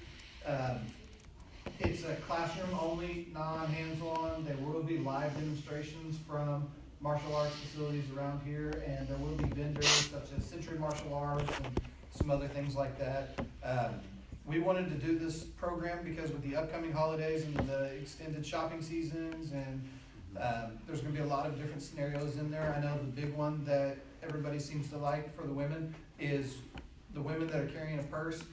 It's a classroom only, non-hands-on. There will be live demonstrations from martial arts facilities around here, and there will be vendors such as Century Martial Arts and some other things like that. We wanted to do this program because with the upcoming holidays and the extended shopping seasons, and there's going to be a lot of different scenarios in there. I know the big one that everybody seems to like for the women is the women that are carrying a purse.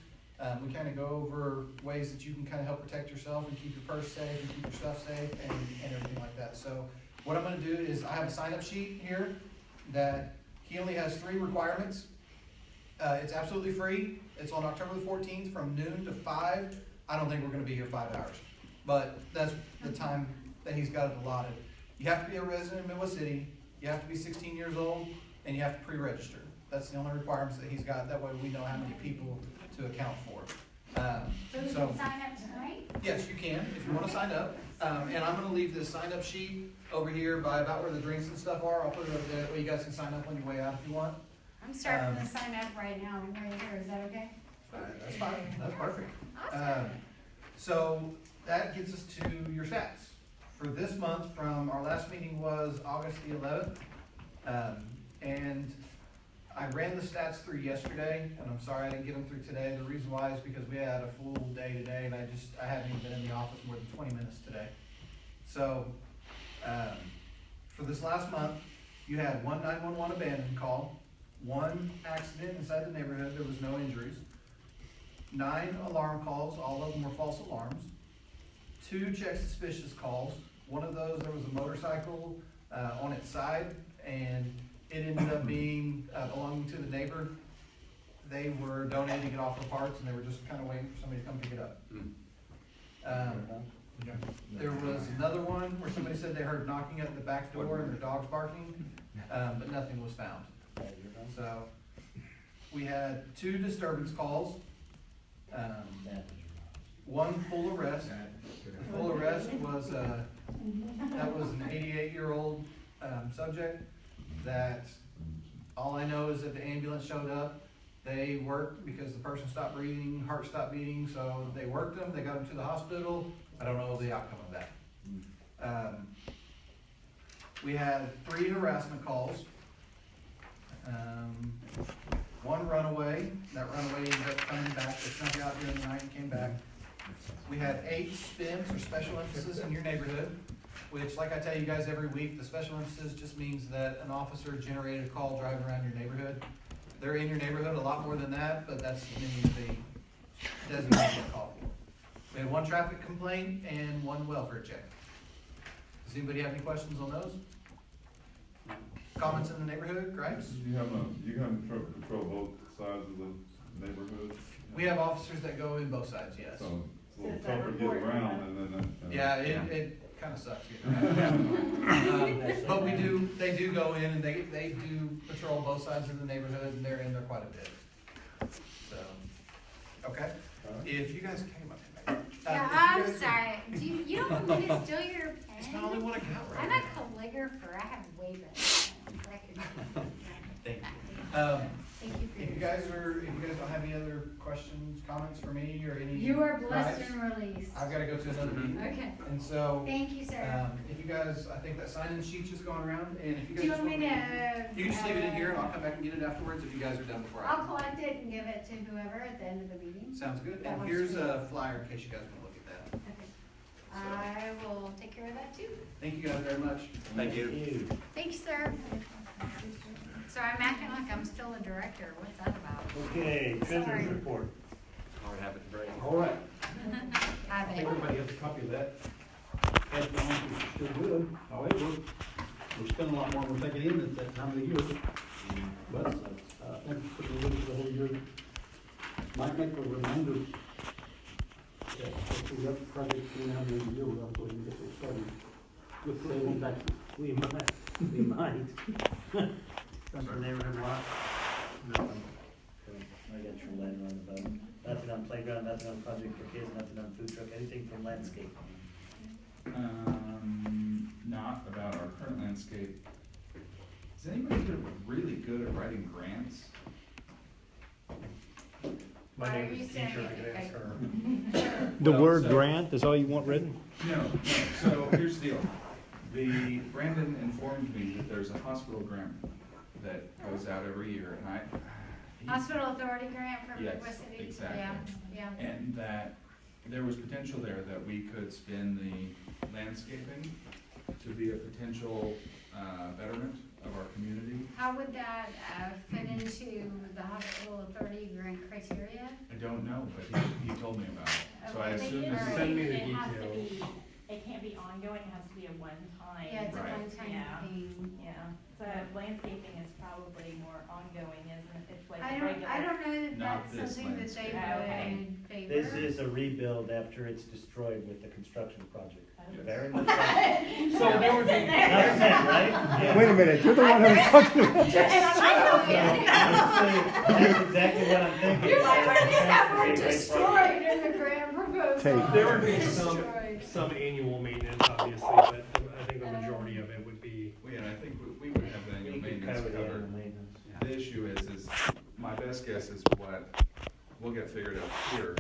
We kind of go over ways that you can kind of help protect yourself and keep your purse safe and keep your stuff safe and everything like that. So what I'm going to do is I have a sign-up sheet here that he only has 3 requirements. It's absolutely free. It's on October the 14th from noon to 5. I don't think we're going to be here 5 hours, but that's the time that he's got it allotted. You have to be a resident of Midwest City, you have to be 16 years old, and you have to pre-register. That's the only requirements that he's got. That way we know how many people to account for. So we can sign up tonight? Yes, you can, if you want to sign up. And I'm going to leave this sign-up sheet over here by about where the drinks and stuff are. I'll put it over there, that way you guys can sign up on your way out if you want. I'm starting to sign up right now, right here, is that okay? That's fine, that's perfect. Awesome. So that gets us to your stats. For this month, from our last meeting was August the 11th. And I ran the stats through yesterday, and I'm sorry I didn't get them through today. The reason why is because we had a full day today, and I haven't even been in the office more than 20 minutes today. So, for this last month, you had 1 911 abandoned call, 1 accident inside the neighborhood, there was no injuries, 9 alarm calls, all of them were false alarms, 2 check suspicious calls. One of those, there was a motorcycle on its side, and it ended up being belonging to the neighbor. They were donating it off for parts, and they were just kind of waiting for somebody to come pick it up. There was another one where somebody said they heard knocking at the back door and their dog's barking, but nothing was found. So we had 2 disturbance calls, 1 full arrest. The full arrest was that was an 88-year-old subject that all I know is that the ambulance showed up. They worked because the person stopped breathing, heart stopped beating, so they worked them, they got them to the hospital. I don't know the outcome of that. We had 3 harassment calls, 1 runaway. That runaway ended up coming back. They snuck out during the night and came back. We had 8 spins or special emphasis in your neighborhood, which, like I tell you guys every week, the special emphasis just means that an officer generated a call driving around your neighborhood. They're in your neighborhood a lot more than that, but that's the meaning they designate a call for. We had 1 traffic complaint and 1 welfare check. Does anybody have any questions on those? Comments in the neighborhood, gripes? You have control both sides of the neighborhood? We have officers that go in both sides, yes. So it's a little tougher to get around and then. Yeah, it kind of sucks. But they do go in and they do patrol both sides of the neighborhood, and they're in there quite a bit. So, okay. If you guys came up. Yeah, I'm sorry. You don't want me to steal your pen? It's not only one account, right? I'm a calligrapher. I have way better. Thank you. Thank you for If you guys don't have any other questions, comments for me or any. You are blessed gripes, and released. I've got to go to another meeting. Okay. And so. Thank you, sir. If you guys, I think that sign-in sheet's just going around, and if you guys. Do you want me to? You can just leave it in here, and I'll come back and get it afterwards if you guys are done before I. I'll collect it and give it to whoever at the end of the meeting. Sounds good. That And works here's for me. a flyer in case you guys want to look at that. Okay. I will take care of that too. Thank you guys very much. Thank you. Thank you, sir. Sorry, I'm acting like I'm still a director. What's that about? Okay, Sorry. treasurer's report. Hard habit to break. All right, I I think everybody has a copy of that. Cash balance is still good, however, we're spending a lot more than we're taking in at that time of the year. But, I think for the whole year, might make a reminder that we got projects coming out in the year, we'll go ahead and get those started. With sale on taxes. We might. Something neighborhood watch? Nothing. Cool. I got your letter on the boat. Nothing on playground, nothing on project for kids, nothing on food truck, anything from landscape. Not about our current landscape. Is anybody really good at writing grants? My Are neighbor's you a teacher, saying- I could ask her. The Well, word so- grant is all you want written? No, so here's the deal. Brandon informed me that there's a hospital grant that goes out every year, and Hospital Authority grant for Yes, West City? exactly. Yeah. and that there was potential there that we could spend the landscaping to be a potential betterment of our community. How would that fit into the Hospital Authority grant criteria? I don't know, but he told me about it. So I Okay. assume All this right. is, Send me the It has to details. be, it can't be ongoing, it has to be a one-time. Yeah, it's a Right. one-time Yeah. thing. Yeah, so landscaping is probably more ongoing, isn't it? It's like I a don't regular. know that Not that's this something that they landscape. would favor. This is a rebuild after it's destroyed with the construction project. Yes. Very much like. So there would be. That's it, right? Yeah. Wait a minute, you're the one who was talking about And I'm like, That's exactly what I'm thinking. You're like, where is that word Great project. destroyed in the grant proposal? Take. There would be Destroyed. some annual maintenance, obviously, but I think the majority of it would be. well, yeah, and I think we would have the annual You could maintenance cover the covered. annual maintenance. The issue is my best guess is what we'll get figured out here,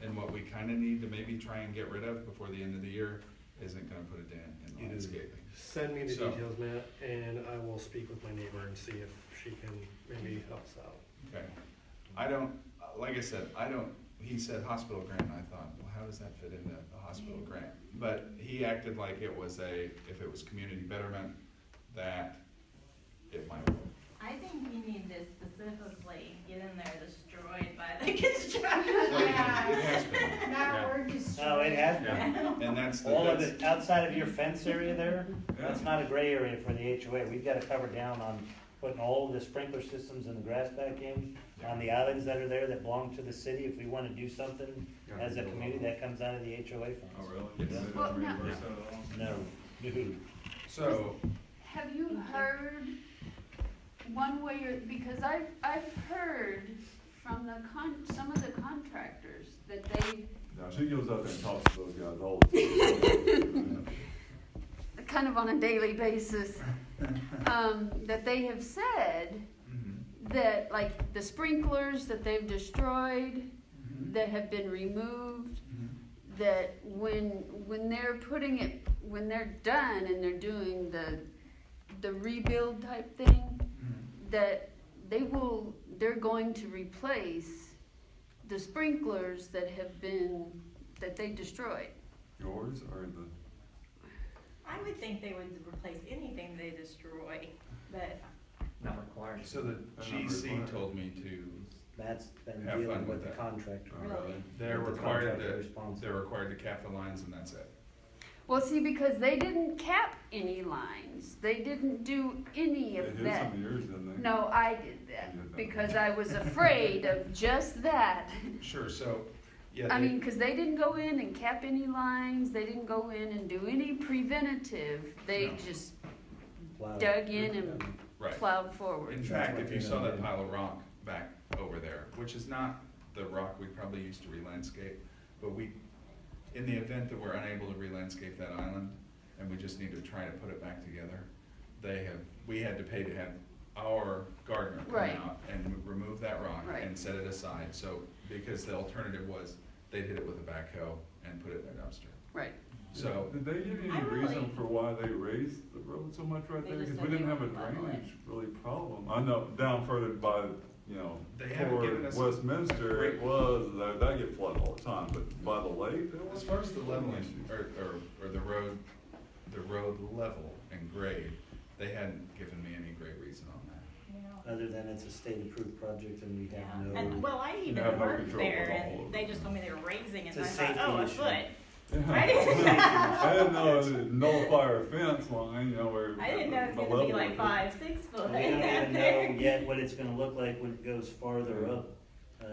and what we kinda need to maybe try and get rid of before the end of the year isn't gonna put a dent in Either landscaping. Send me the So- details, Matt, and I will speak with my neighbor and see if she can maybe help us out. Okay. I don't, like I said, he said hospital grant, and I thought, well, how does that fit into a hospital grant? But he acted like it was if it was community betterment, that it might work. I think we need to specifically get in there destroyed by the construction. Yeah. It has been. That Yeah. word destroyed. No, it has been. Yeah. And that's All of it outside of your fence area there, Yeah. that's not a gray area for the HOA. We've got to cover down on putting all of the sprinkler systems and the grass back in, on the islands that are there that belong to the city. If we want to do something as a community, that comes out of the HOA funds. Oh, really? Yes. They don't Well, no. reimburse that at all? No, no. So, Have you heard one way or, because I've heard from some of the contractors that they No, she goes out there and talks to those guys all the time. kind of on a daily basis, that they have said that like the sprinklers that they've destroyed, that have been removed, that when they're putting it, when they're done and they're doing the rebuild type thing, that they're going to replace the sprinklers that they destroyed. Yours or the? I would think they would replace anything they destroy, but Not required. so the GC told me to, That's been Have dealing fun with with the that. contractor. really. they're The required contractor to, responsible. they're required to cap the lines and that's it. Well, see, because they didn't cap any lines, they didn't do any They of did that. some of yours, didn't they? No, I did that, because I was afraid of just that. Sure, so, yeah. I they- mean, because they didn't go in and cap any lines, they didn't go in and do any preventative, they No. just Plowed. dug in and Right. plowed forward. In fact, if you saw that pile of rock back over there, which is not the rock we probably used to re-landscape, but in the event that we're unable to re-landscape that island, and we just need to try to put it back together, we had to pay to have our gardener come Right. out and remove that rock Right. and set it aside, so, because the alternative was, they'd hit it with a backhoe and put it in their dumpster. Right. So, Did they give you I any really- reason for why they raised the road so much right They there? just Because said we didn't they have a wanted to level it. drainage really problem. I know down further by, They haven't given toward us Westminster, great- it was, that get flooded all the time, but by the lake, there as wasn't. far as the leveling, issues. or the road level and grade, they hadn't given me any great reason on that. Other than it's a state approved project and we Yeah, have no. and well, I even have no worked control there at all. and they just told me they were raising it It's and a I thought, safety oh, a issue. foot. Yeah. I didn't- I didn't know it nullify our fence line, where. I didn't know it was the gonna be level like is. 5, 6 foot. We don't even know yet what it's gonna look like when it goes farther up.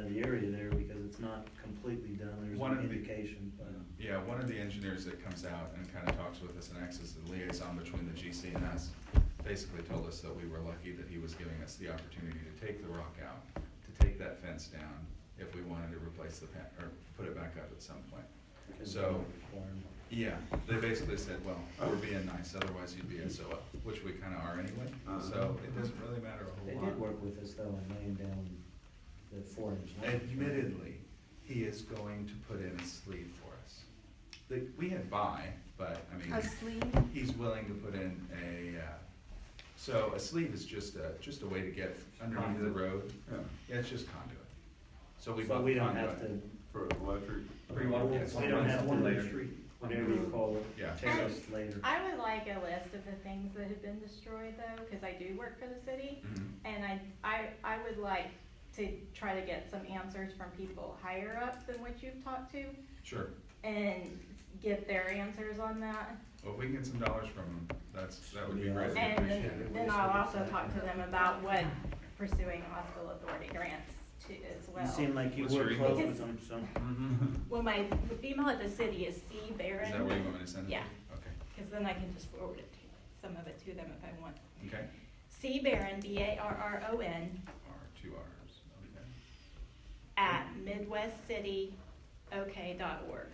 the area there, because it's not completely done, there's One an of the- indication, but. Yeah, one of the engineers that comes out and kind of talks with us and acts as the liaison between the GC and us, basically told us that we were lucky that he was giving us the opportunity to take the rock out, to take that fence down, if we wanted to replace the or put it back up at some point. So, yeah, they basically said, well, we're being nice, otherwise you'd be SOL, which we kind of are anyway, so it doesn't really matter a They whole lot. did work with us though in laying down the 4-inch line. Admittedly, he is going to put in a sleeve for us. We had buy, but I mean, A sleeve? he's willing to put in so a sleeve is just a way to get underneath the road. Yeah, it's just conduit. So we So bought we the don't have conduit. to, For electric. Or you want to Yes. we don't have one to, layer street. whatever you call it, Yeah. take us later. I would like a list of the things that have been destroyed though, cause I do work for the city. Mhm. And I would like to try to get some answers from people higher up than what you've talked to Sure. and get their answers on that. Well, if we can get some dollars from him, that would be Yeah. great. And Appreciate it. then I'll also talk to them about what pursuing hospital authority grants to as well. You seem like you What's your work email? close with them, so. Well, my email at the city is C Is Barron. that where you want me to send it? Yeah. Okay. Cause then I can just forward it to, some of it to them if I want. Okay. C Barron, BARRON, Two R's, okay. at midwestcityok.org.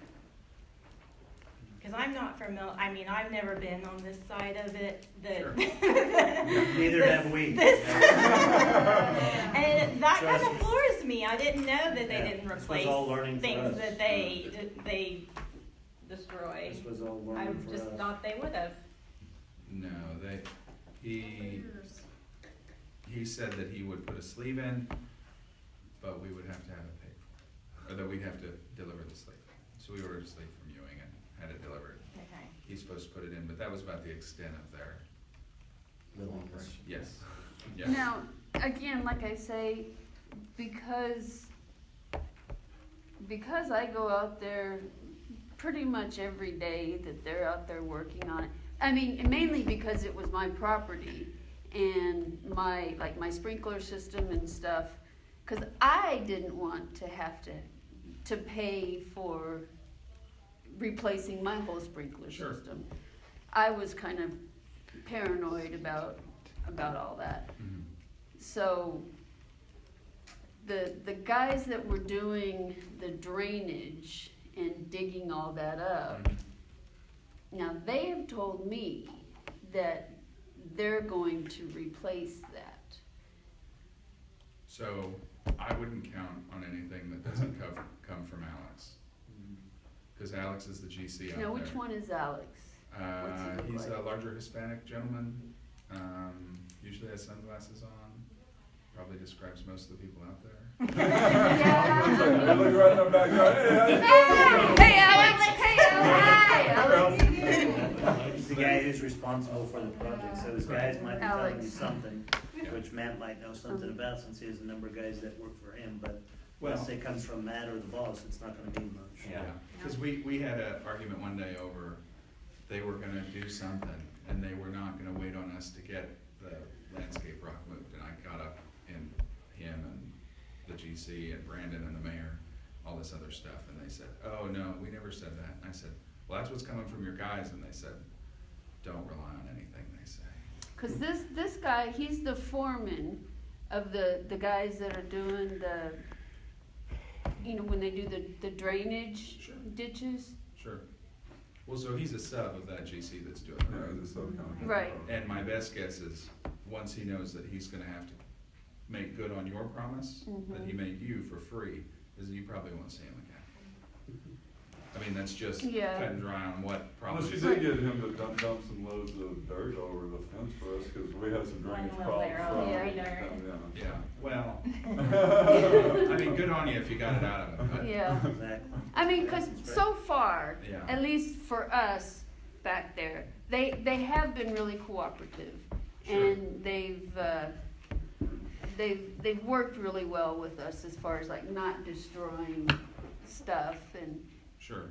Cause I'm not familiar, I mean, I've never been on this side of it, Sure. Neither have we. And that kind Trust of me. floors me, I didn't know that they Yeah, didn't this was replace all learning for things us. that they destroy. This was all I learning for us. just thought they would have. No, he said that he would put a sleeve in, but we would have to have it paid for, or that we'd have to deliver the sleeve. So we ordered a sleeve from Ewing and had it delivered. Okay. He's supposed to put it in, but that was about the extent of their, Willingness. yes, yeah. Now, again, like I say, because I go out there pretty much every day that they're out there working on it. I mean, mainly because it was my property and my sprinkler system and stuff, cause I didn't want to have to pay for replacing my whole sprinkler Sure. system. I was kind of paranoid about all that. Mhm. So the guys that were doing the drainage and digging all that up, now they have told me that they're going to replace that. So I wouldn't count on anything that doesn't come from Alex. Cause Alex is the GC out there. Now, which one is Alex? What's he look He's like? a larger Hispanic gentleman, usually has sunglasses on, probably describes most of the people out there. They look right in the backyard, Hey, Alex! Hey, Alex! He's the guy who's responsible for the project, so his guys might be telling you Alex. something, which Matt might know something about since he has a number of guys that work for him, but unless Well- it comes from Matt or the boss, it's not gonna mean much. Yeah, cause we had an argument one day over, they were gonna do something, and they were not gonna wait on us to get the landscape rock moved, and I got up in him and the GC and Brandon and the mayor, all this other stuff, and they said, oh, no, we never said that, and I said, well, that's what's coming from your guys, and they said, don't rely on anything they say. Cause this guy, he's the foreman of the guys that are doing when they do the drainage Sure. ditches. Sure. Well, so he's a sub of that GC that's doing Yeah, it. it's a subcontractor. Right. And my best guess is, once he knows that he's gonna have to make good on your promise, that he made you for free, is you probably won't see him again. I mean, that's just Yeah. cut and dry on what Well, problems. she did get him to dump some loads of dirt over the fence for us, cause we had some drainage One little problems. barrel, from- yeah. Yeah, well, I mean, good on you if you got it out of it, but, Yeah. Exactly. I mean, cause so far, Yeah. at least for us back there, they have been really cooperative. Sure. And they've worked really well with us as far as like not destroying stuff and, sure.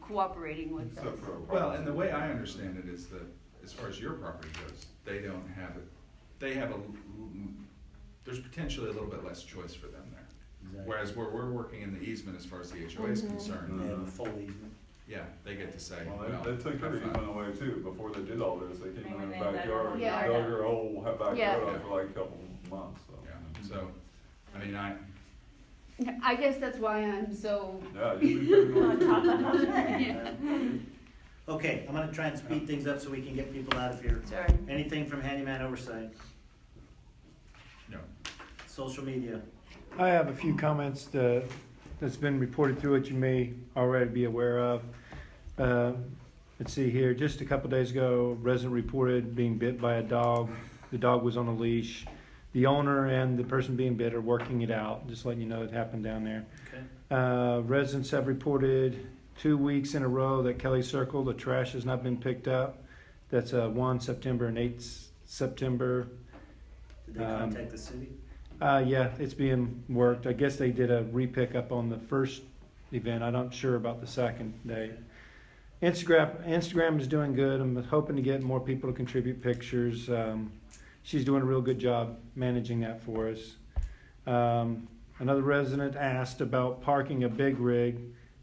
cooperating with Except us. for a Well, and the way I understand it is that, as far as your property goes, they don't have it, they have there's potentially a little bit less choice for them there. Exactly. Whereas where we're working in the easement as far as the HOA is concerned, They have a full easement. yeah, they get to say, Well, well, they took their have fun. easement away too, before they did all this, they came in Maybe their they backyard, and Yeah. dug their whole backyard Yeah. up for like a couple months, so. Yeah, so, I mean, I guess that's why I'm so, Yeah, you've been putting On top of on. it. Okay, I'm gonna try and speed things up so we can get people out of here. sorry. Anything from handyman oversight? no. Social media? I have a few comments that's been reported through it you may already be aware of. Let's see here, just a couple days ago, a resident reported being bit by a dog. The dog was on a leash. The owner and the person being bit are working it out, just letting you know it happened down there. Okay. Residents have reported 2 weeks in a row that Kelly Circle, the trash has not been picked up. That's 1 September and 8 September. Did they contact the city? Yeah, it's being worked. I guess they did a re-pickup on the first event. I'm not sure about the second day. Instagram is doing good. I'm hoping to get more people to contribute pictures. She's doing a real good job managing that for us. Another resident asked about parking a big rig,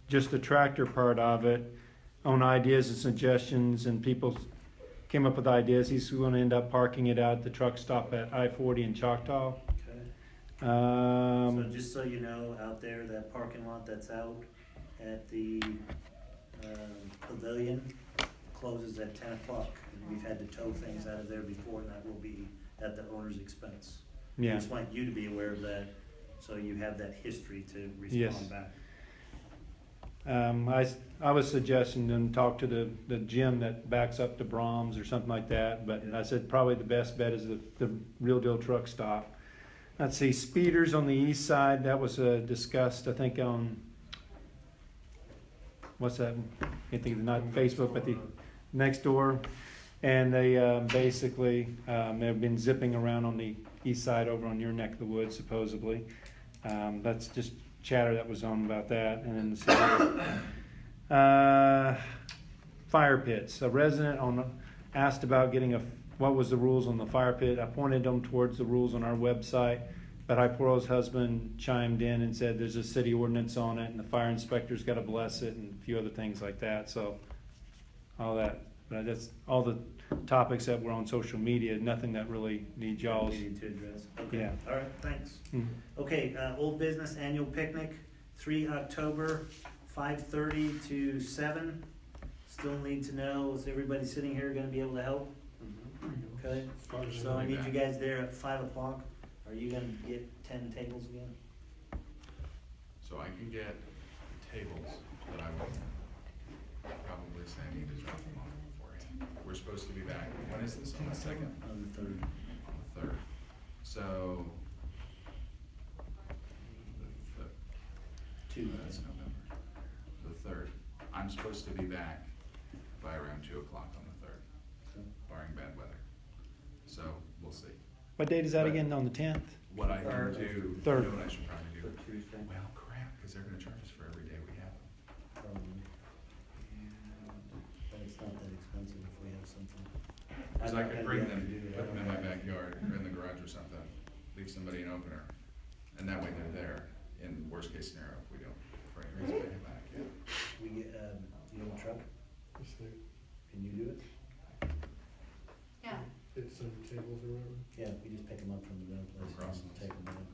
just the tractor part of it, on ideas and suggestions, and people came up with ideas. He's going to end up parking it out at the truck stop at I-40 in Choctaw. Okay. So just so you know, out there, that parking lot that's out at the pavilion closes at 10 o'clock. And we've had to tow things out of there before, and that will be at the owner's expense. I Yeah. just want you to be aware of that, so you have that history to Yes. respond back. I was suggesting them talk to the gym that backs up to Brahms or something like that, but I said probably the best bet is the real deal truck stop. Let's see, speeders on the east side, that was discussed, I think, on, what's that? I can't think of the, not Facebook, but the next door. And they basically, they've been zipping around on the east side over on your neck of the woods supposedly. That's just chatter that was on about that. And then fire pits. A resident asked about getting what was the rules on the fire pit. I pointed them towards the rules on our website, but Hyporo's husband chimed in and said there's a city ordinance on it and the fire inspector's got to bless it and a few other things like that. So all that, but that's all the topics that were on social media, nothing that really needs y'all's. We need to address. Okay. Yeah. All right, thanks. Mhm. Okay, old business annual picnic, 3 October, 5:30 to 7. Still need to know, is everybody sitting here gonna be able to help? Okay, so I need you guys there at 5 o'clock. Are you gonna get 10 tables again? So I can get tables, but I would probably say I need to drop them off beforehand. We're supposed to be back, when is this, on the 2nd? On the 3rd. On the 3rd. So, that's November. The 3rd. I'm supposed to be back by around 2 o'clock on the 3rd, barring bad weather. So, we'll see. What date is that again, on the 10th? What I can do, you Third. know what I should probably do? Tuesday. Well, crap, because they're gonna charge us for every day we have them. But it's not that expensive if we have something. Because I could bring them, put them in my back. backyard, or in the garage or something, leave somebody an opener, and that way they're there, in worst case scenario, if we don't, for any reason, pay it back, yeah. We get, you have a truck? Can you do it? Yeah. Get some tables or whatever. Yeah, we just pick them up from the rental place Across and them. take them in.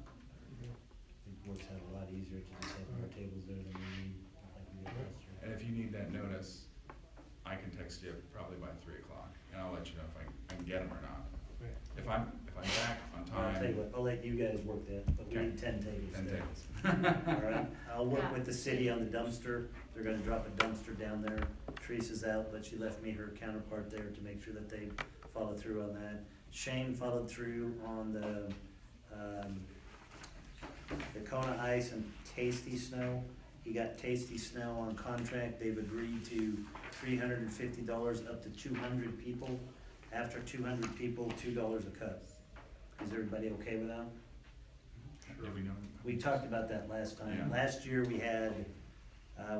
It works out a lot easier to just have more tables there than we need, like we did last year. And if you need that notice, I can text you probably by 3 o'clock, and I'll let you know if I can get them or not. Right. If I'm back on I'll tell you time, what, I'll let you guys work that, but we Okay. need 10 tables 10 there. tables. All right, I'll work Yeah. with the city on the dumpster. They're gonna drop a dumpster down there. Teresa's out, but she left me her counterpart there to make sure that they follow through on that. Shane followed through on the Kona Ice and Tasty Snow. He got Tasty Snow on contract. They've agreed to $350 up to 200 people. After 200 people, $2 a cup. Is everybody okay with that? Do we know? We talked about that last time. Yeah. Last year, we had,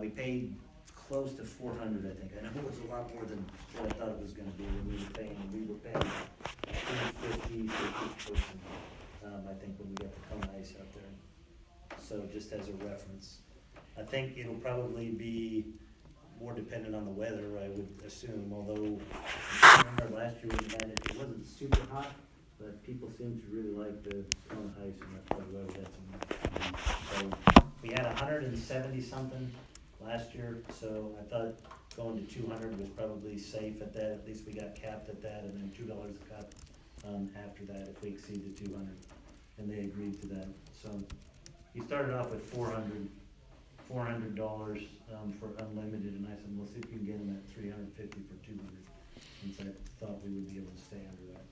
we paid close to 400, I think. I know it was a lot more than what I thought it was gonna be when we were paying. We were paying $250 for each person, I think, when we got the Kona Ice out there. so just as a reference. I think it'll probably be more dependent on the weather, I would assume, although I remember last year we had it wasn't super hot, but people seem to really like the snow and ice, and that's probably why we had some. So we had 170 something last year, so I thought going to 200 was probably safe at that. At least we got capped at that, and then $2 a cup after that if we exceed the 200, and they agreed to that. So he started off with $400 for unlimited, and I said, we'll see if we can get him at 350 for 200, since I thought we would be able to stay under that.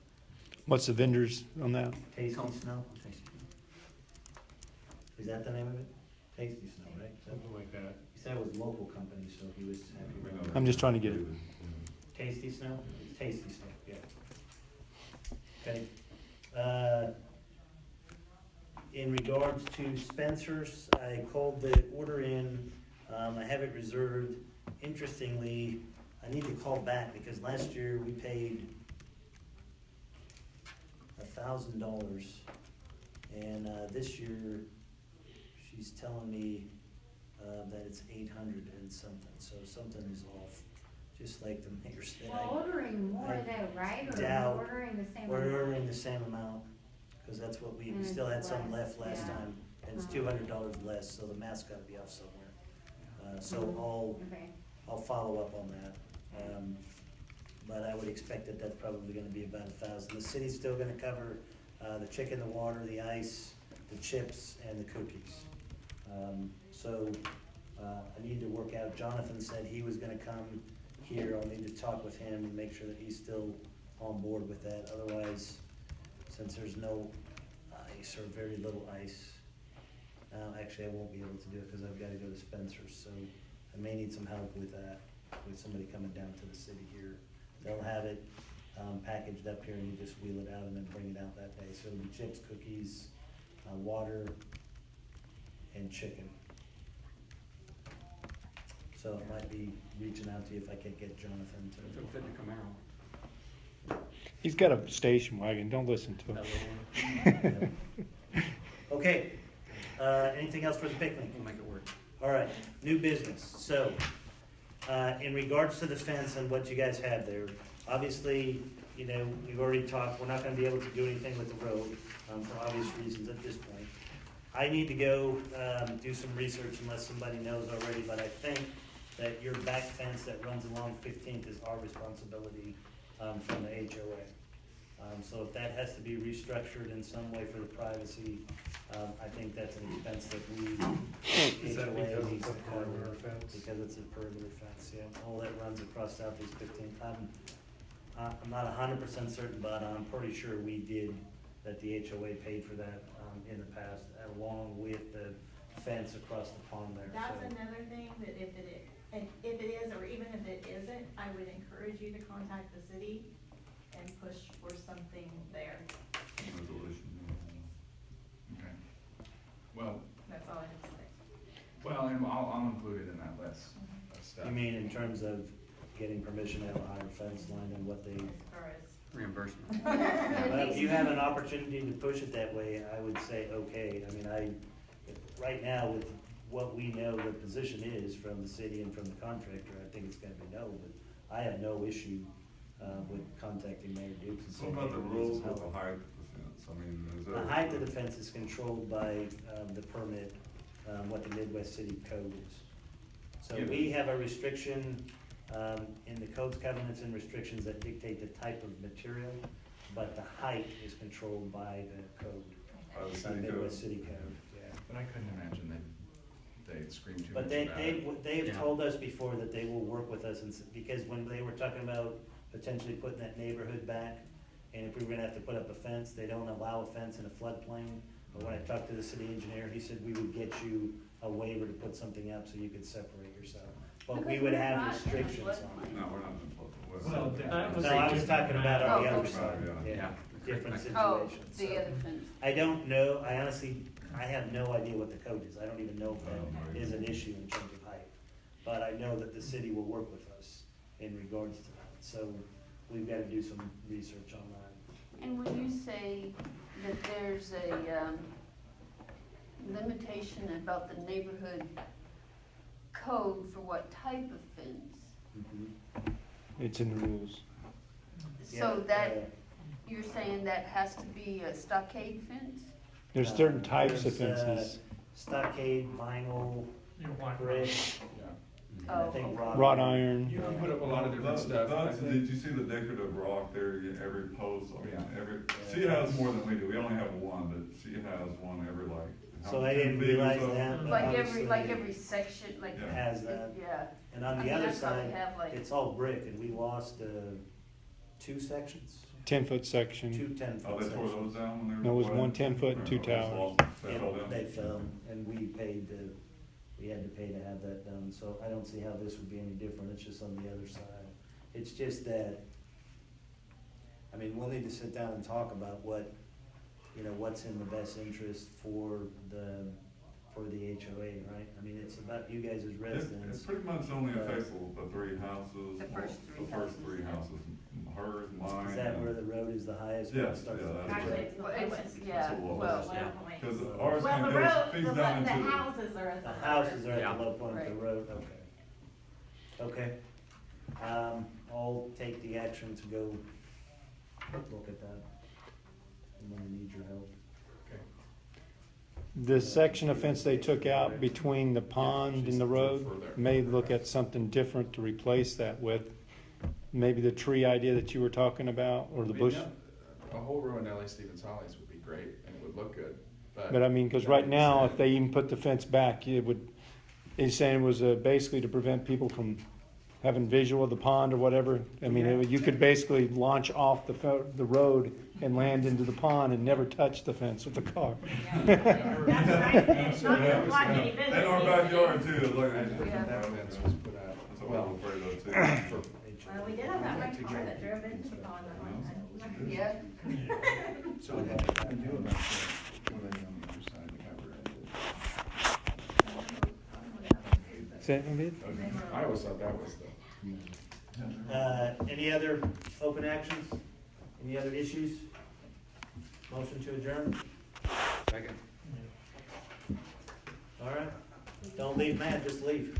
What's the vendors on that? Tasty Snow? Is that the name of it? Tasty Snow, right? Something like that. He said it was local company, so he was happy with it. I'm just trying to get it. Tasty Snow? It's Tasty Snow, yeah. Okay. In regards to Spencer's, I called the order in. I have it reserved. Interestingly, I need to call back because last year we paid $1,000, and this year she's telling me that it's 800 and something. So something is off. Just like the mayor said. We're ordering more though, right? Or doubt we're ordering the same We're amount? ordering the same amount, because that's what we still had some left last yeah. time, and it's Uh-huh. $200 less, so the math's gotta be off somewhere. So Okay. I'll follow up on that. But I would expect that that's probably gonna be about 1,000. The city's still gonna cover, the chicken, the water, the ice, the chips, and the cookies. I need to work out, Jonathan said he was gonna come here. I'll need to talk with him and make sure that he's still on board with that. Otherwise, since there's no ice or very little ice, actually I won't be able to do it because I've got to go to Spencer's, so I may need some help with that, with somebody coming down to the city here. They'll have it packaged up here, and you just wheel it out and then bring it out that day. So it'll be chips, cookies, water, and chicken. So it might be reaching out to you if I can get Jonathan to. It'll fit the Camaro. He's got a station wagon, don't listen to him. Okay, anything else for the picnic? We'll make it work. All right, new business. So, in regards to the fence and what you guys have there, obviously, you know, we've already talked, we're not gonna be able to do anything with the road, for obvious reasons at this point. I need to go, do some research unless somebody knows already, but I think that your back fence that runs along 15th is our responsibility, from the HOA. So if that has to be restructured in some way for the privacy, I think that's an expense that we, Is that HOA because needs it's a to cover. perimeter fence? Because it's a perimeter fence, yeah, all that runs across Southeast 15th. I'm not 100% certain, but I'm pretty sure we did, that the HOA paid for that, in the past, along with the fence across the pond there, That's so. another thing, that if it is, or even if it isn't, I would encourage you to contact the city and push for something there. Resolution. Okay. Well, That's all I have to say. well, and I'll include it in that list of stuff. You mean in terms of getting permission to have a higher fence line and what they, As far as Reimbursement. well, if you have an opportunity to push it that way, I would say, okay. I mean, right now, with what we know the position is from the city and from the contractor, I think it's gonna be no, but I have no issue, with contacting Mayor Dukes and So saying. about hey, the we need rules some with help. the height of the fence, I mean, is that? The height of the fence is controlled by, the permit, what the Midwest City Code is. So Yeah. we have a restriction, in the code's covenants and restrictions that dictate the type of material, but the height is controlled by the code, By the by city code? Midwest City Code, yeah. But I couldn't imagine they'd scream too much But about it. they've Yeah. told us before that they will work with us, and because when they were talking about potentially putting that neighborhood back, and if we were gonna have to put up a fence, they don't allow a fence in a floodplain. But when I talked to the city engineer, he said we would get you a waiver to put something up so you could separate yourself. But we Because would we're have not in a restrictions on it. floodplain. No, we're not in the flood. Well, that was No, I was a talking about on the Oh, other okay. side, Yeah. yeah, different Oh, situations. the So, other fence. I don't know, I honestly, I have no idea what the code is, I don't even know if that is an issue in terms of height. But I know that the city will work with us in regards to that, so we've gotta do some research on that. And when you say that there's a, limitation about the neighborhood code for what type of fence. It's in the rules. So Yeah, that, you're saying that has to be a stockade fence? There's certain types of there's, fences. Stockade, vinyl, You want brick, Yeah. and I think Oh, wrought. Wrought iron. You can put up a lot of different stuff. I think- Did you see the decorative rock there, every post, I mean, Yeah. she has more than we do, we only have one, but she has one every like. So I didn't 10 feet or realize so. that. but Like obviously every section, like. Yeah. Has that. Yeah. And on I the mean, other that's why we side, have, like- it's all brick, and we lost, 2 sections, 10-foot section. 2 10-foot Oh, they tore sections. those down when they were. No, it was wet? one 10-foot and 2 Oh, they towers. They fell down. They fell, and we had to pay to have that done, so I don't see how this would be any different, it's just on the other side. It's just that, I mean, we'll need to sit down and talk about what, what's in the best interest for the HOA, right? I mean, it's about you guys as It residents. pretty much only affects the 3 houses. The first three The first houses, 3 yeah. houses, hers, mine. Is that where the road is the highest? where it Yes, starts yeah, to- that's Actually, right. it's the Well, it's, lowest. yeah, It's the lowest. well, Well, Because wait. ours Well, kind the of road, feeds the down into. houses are at The the. houses are at Yeah. the low point of the Right. road, okay. I'll take the action to go look at that. I'm gonna need your help. The section of fence they took out between the pond and the road, may look at something different to replace that with. Maybe the tree idea that you were talking about, or the I mean, bush. A whole row of Nellie Stevens hollies would be great, and it would look good, But I mean, because right now, if they even put the fence back, it would, he's saying it was basically to prevent people from having visual of the pond or whatever. I mean, you could basically launch off the road and land into the pond and never touch the fence with the car. That's nice, not gonna block any In our visitors. backyard too, it's like. I just think that fence was put out. That's what I'm afraid of too. Well, we did have that one car that drove into the pond that one time. yeah. So what they do about the, what they on the other side, they have Is that it? I always thought that was the. Any other open actions? Any other issues? Motion to adjourn? Second. All right. Don't leave mad, just leave.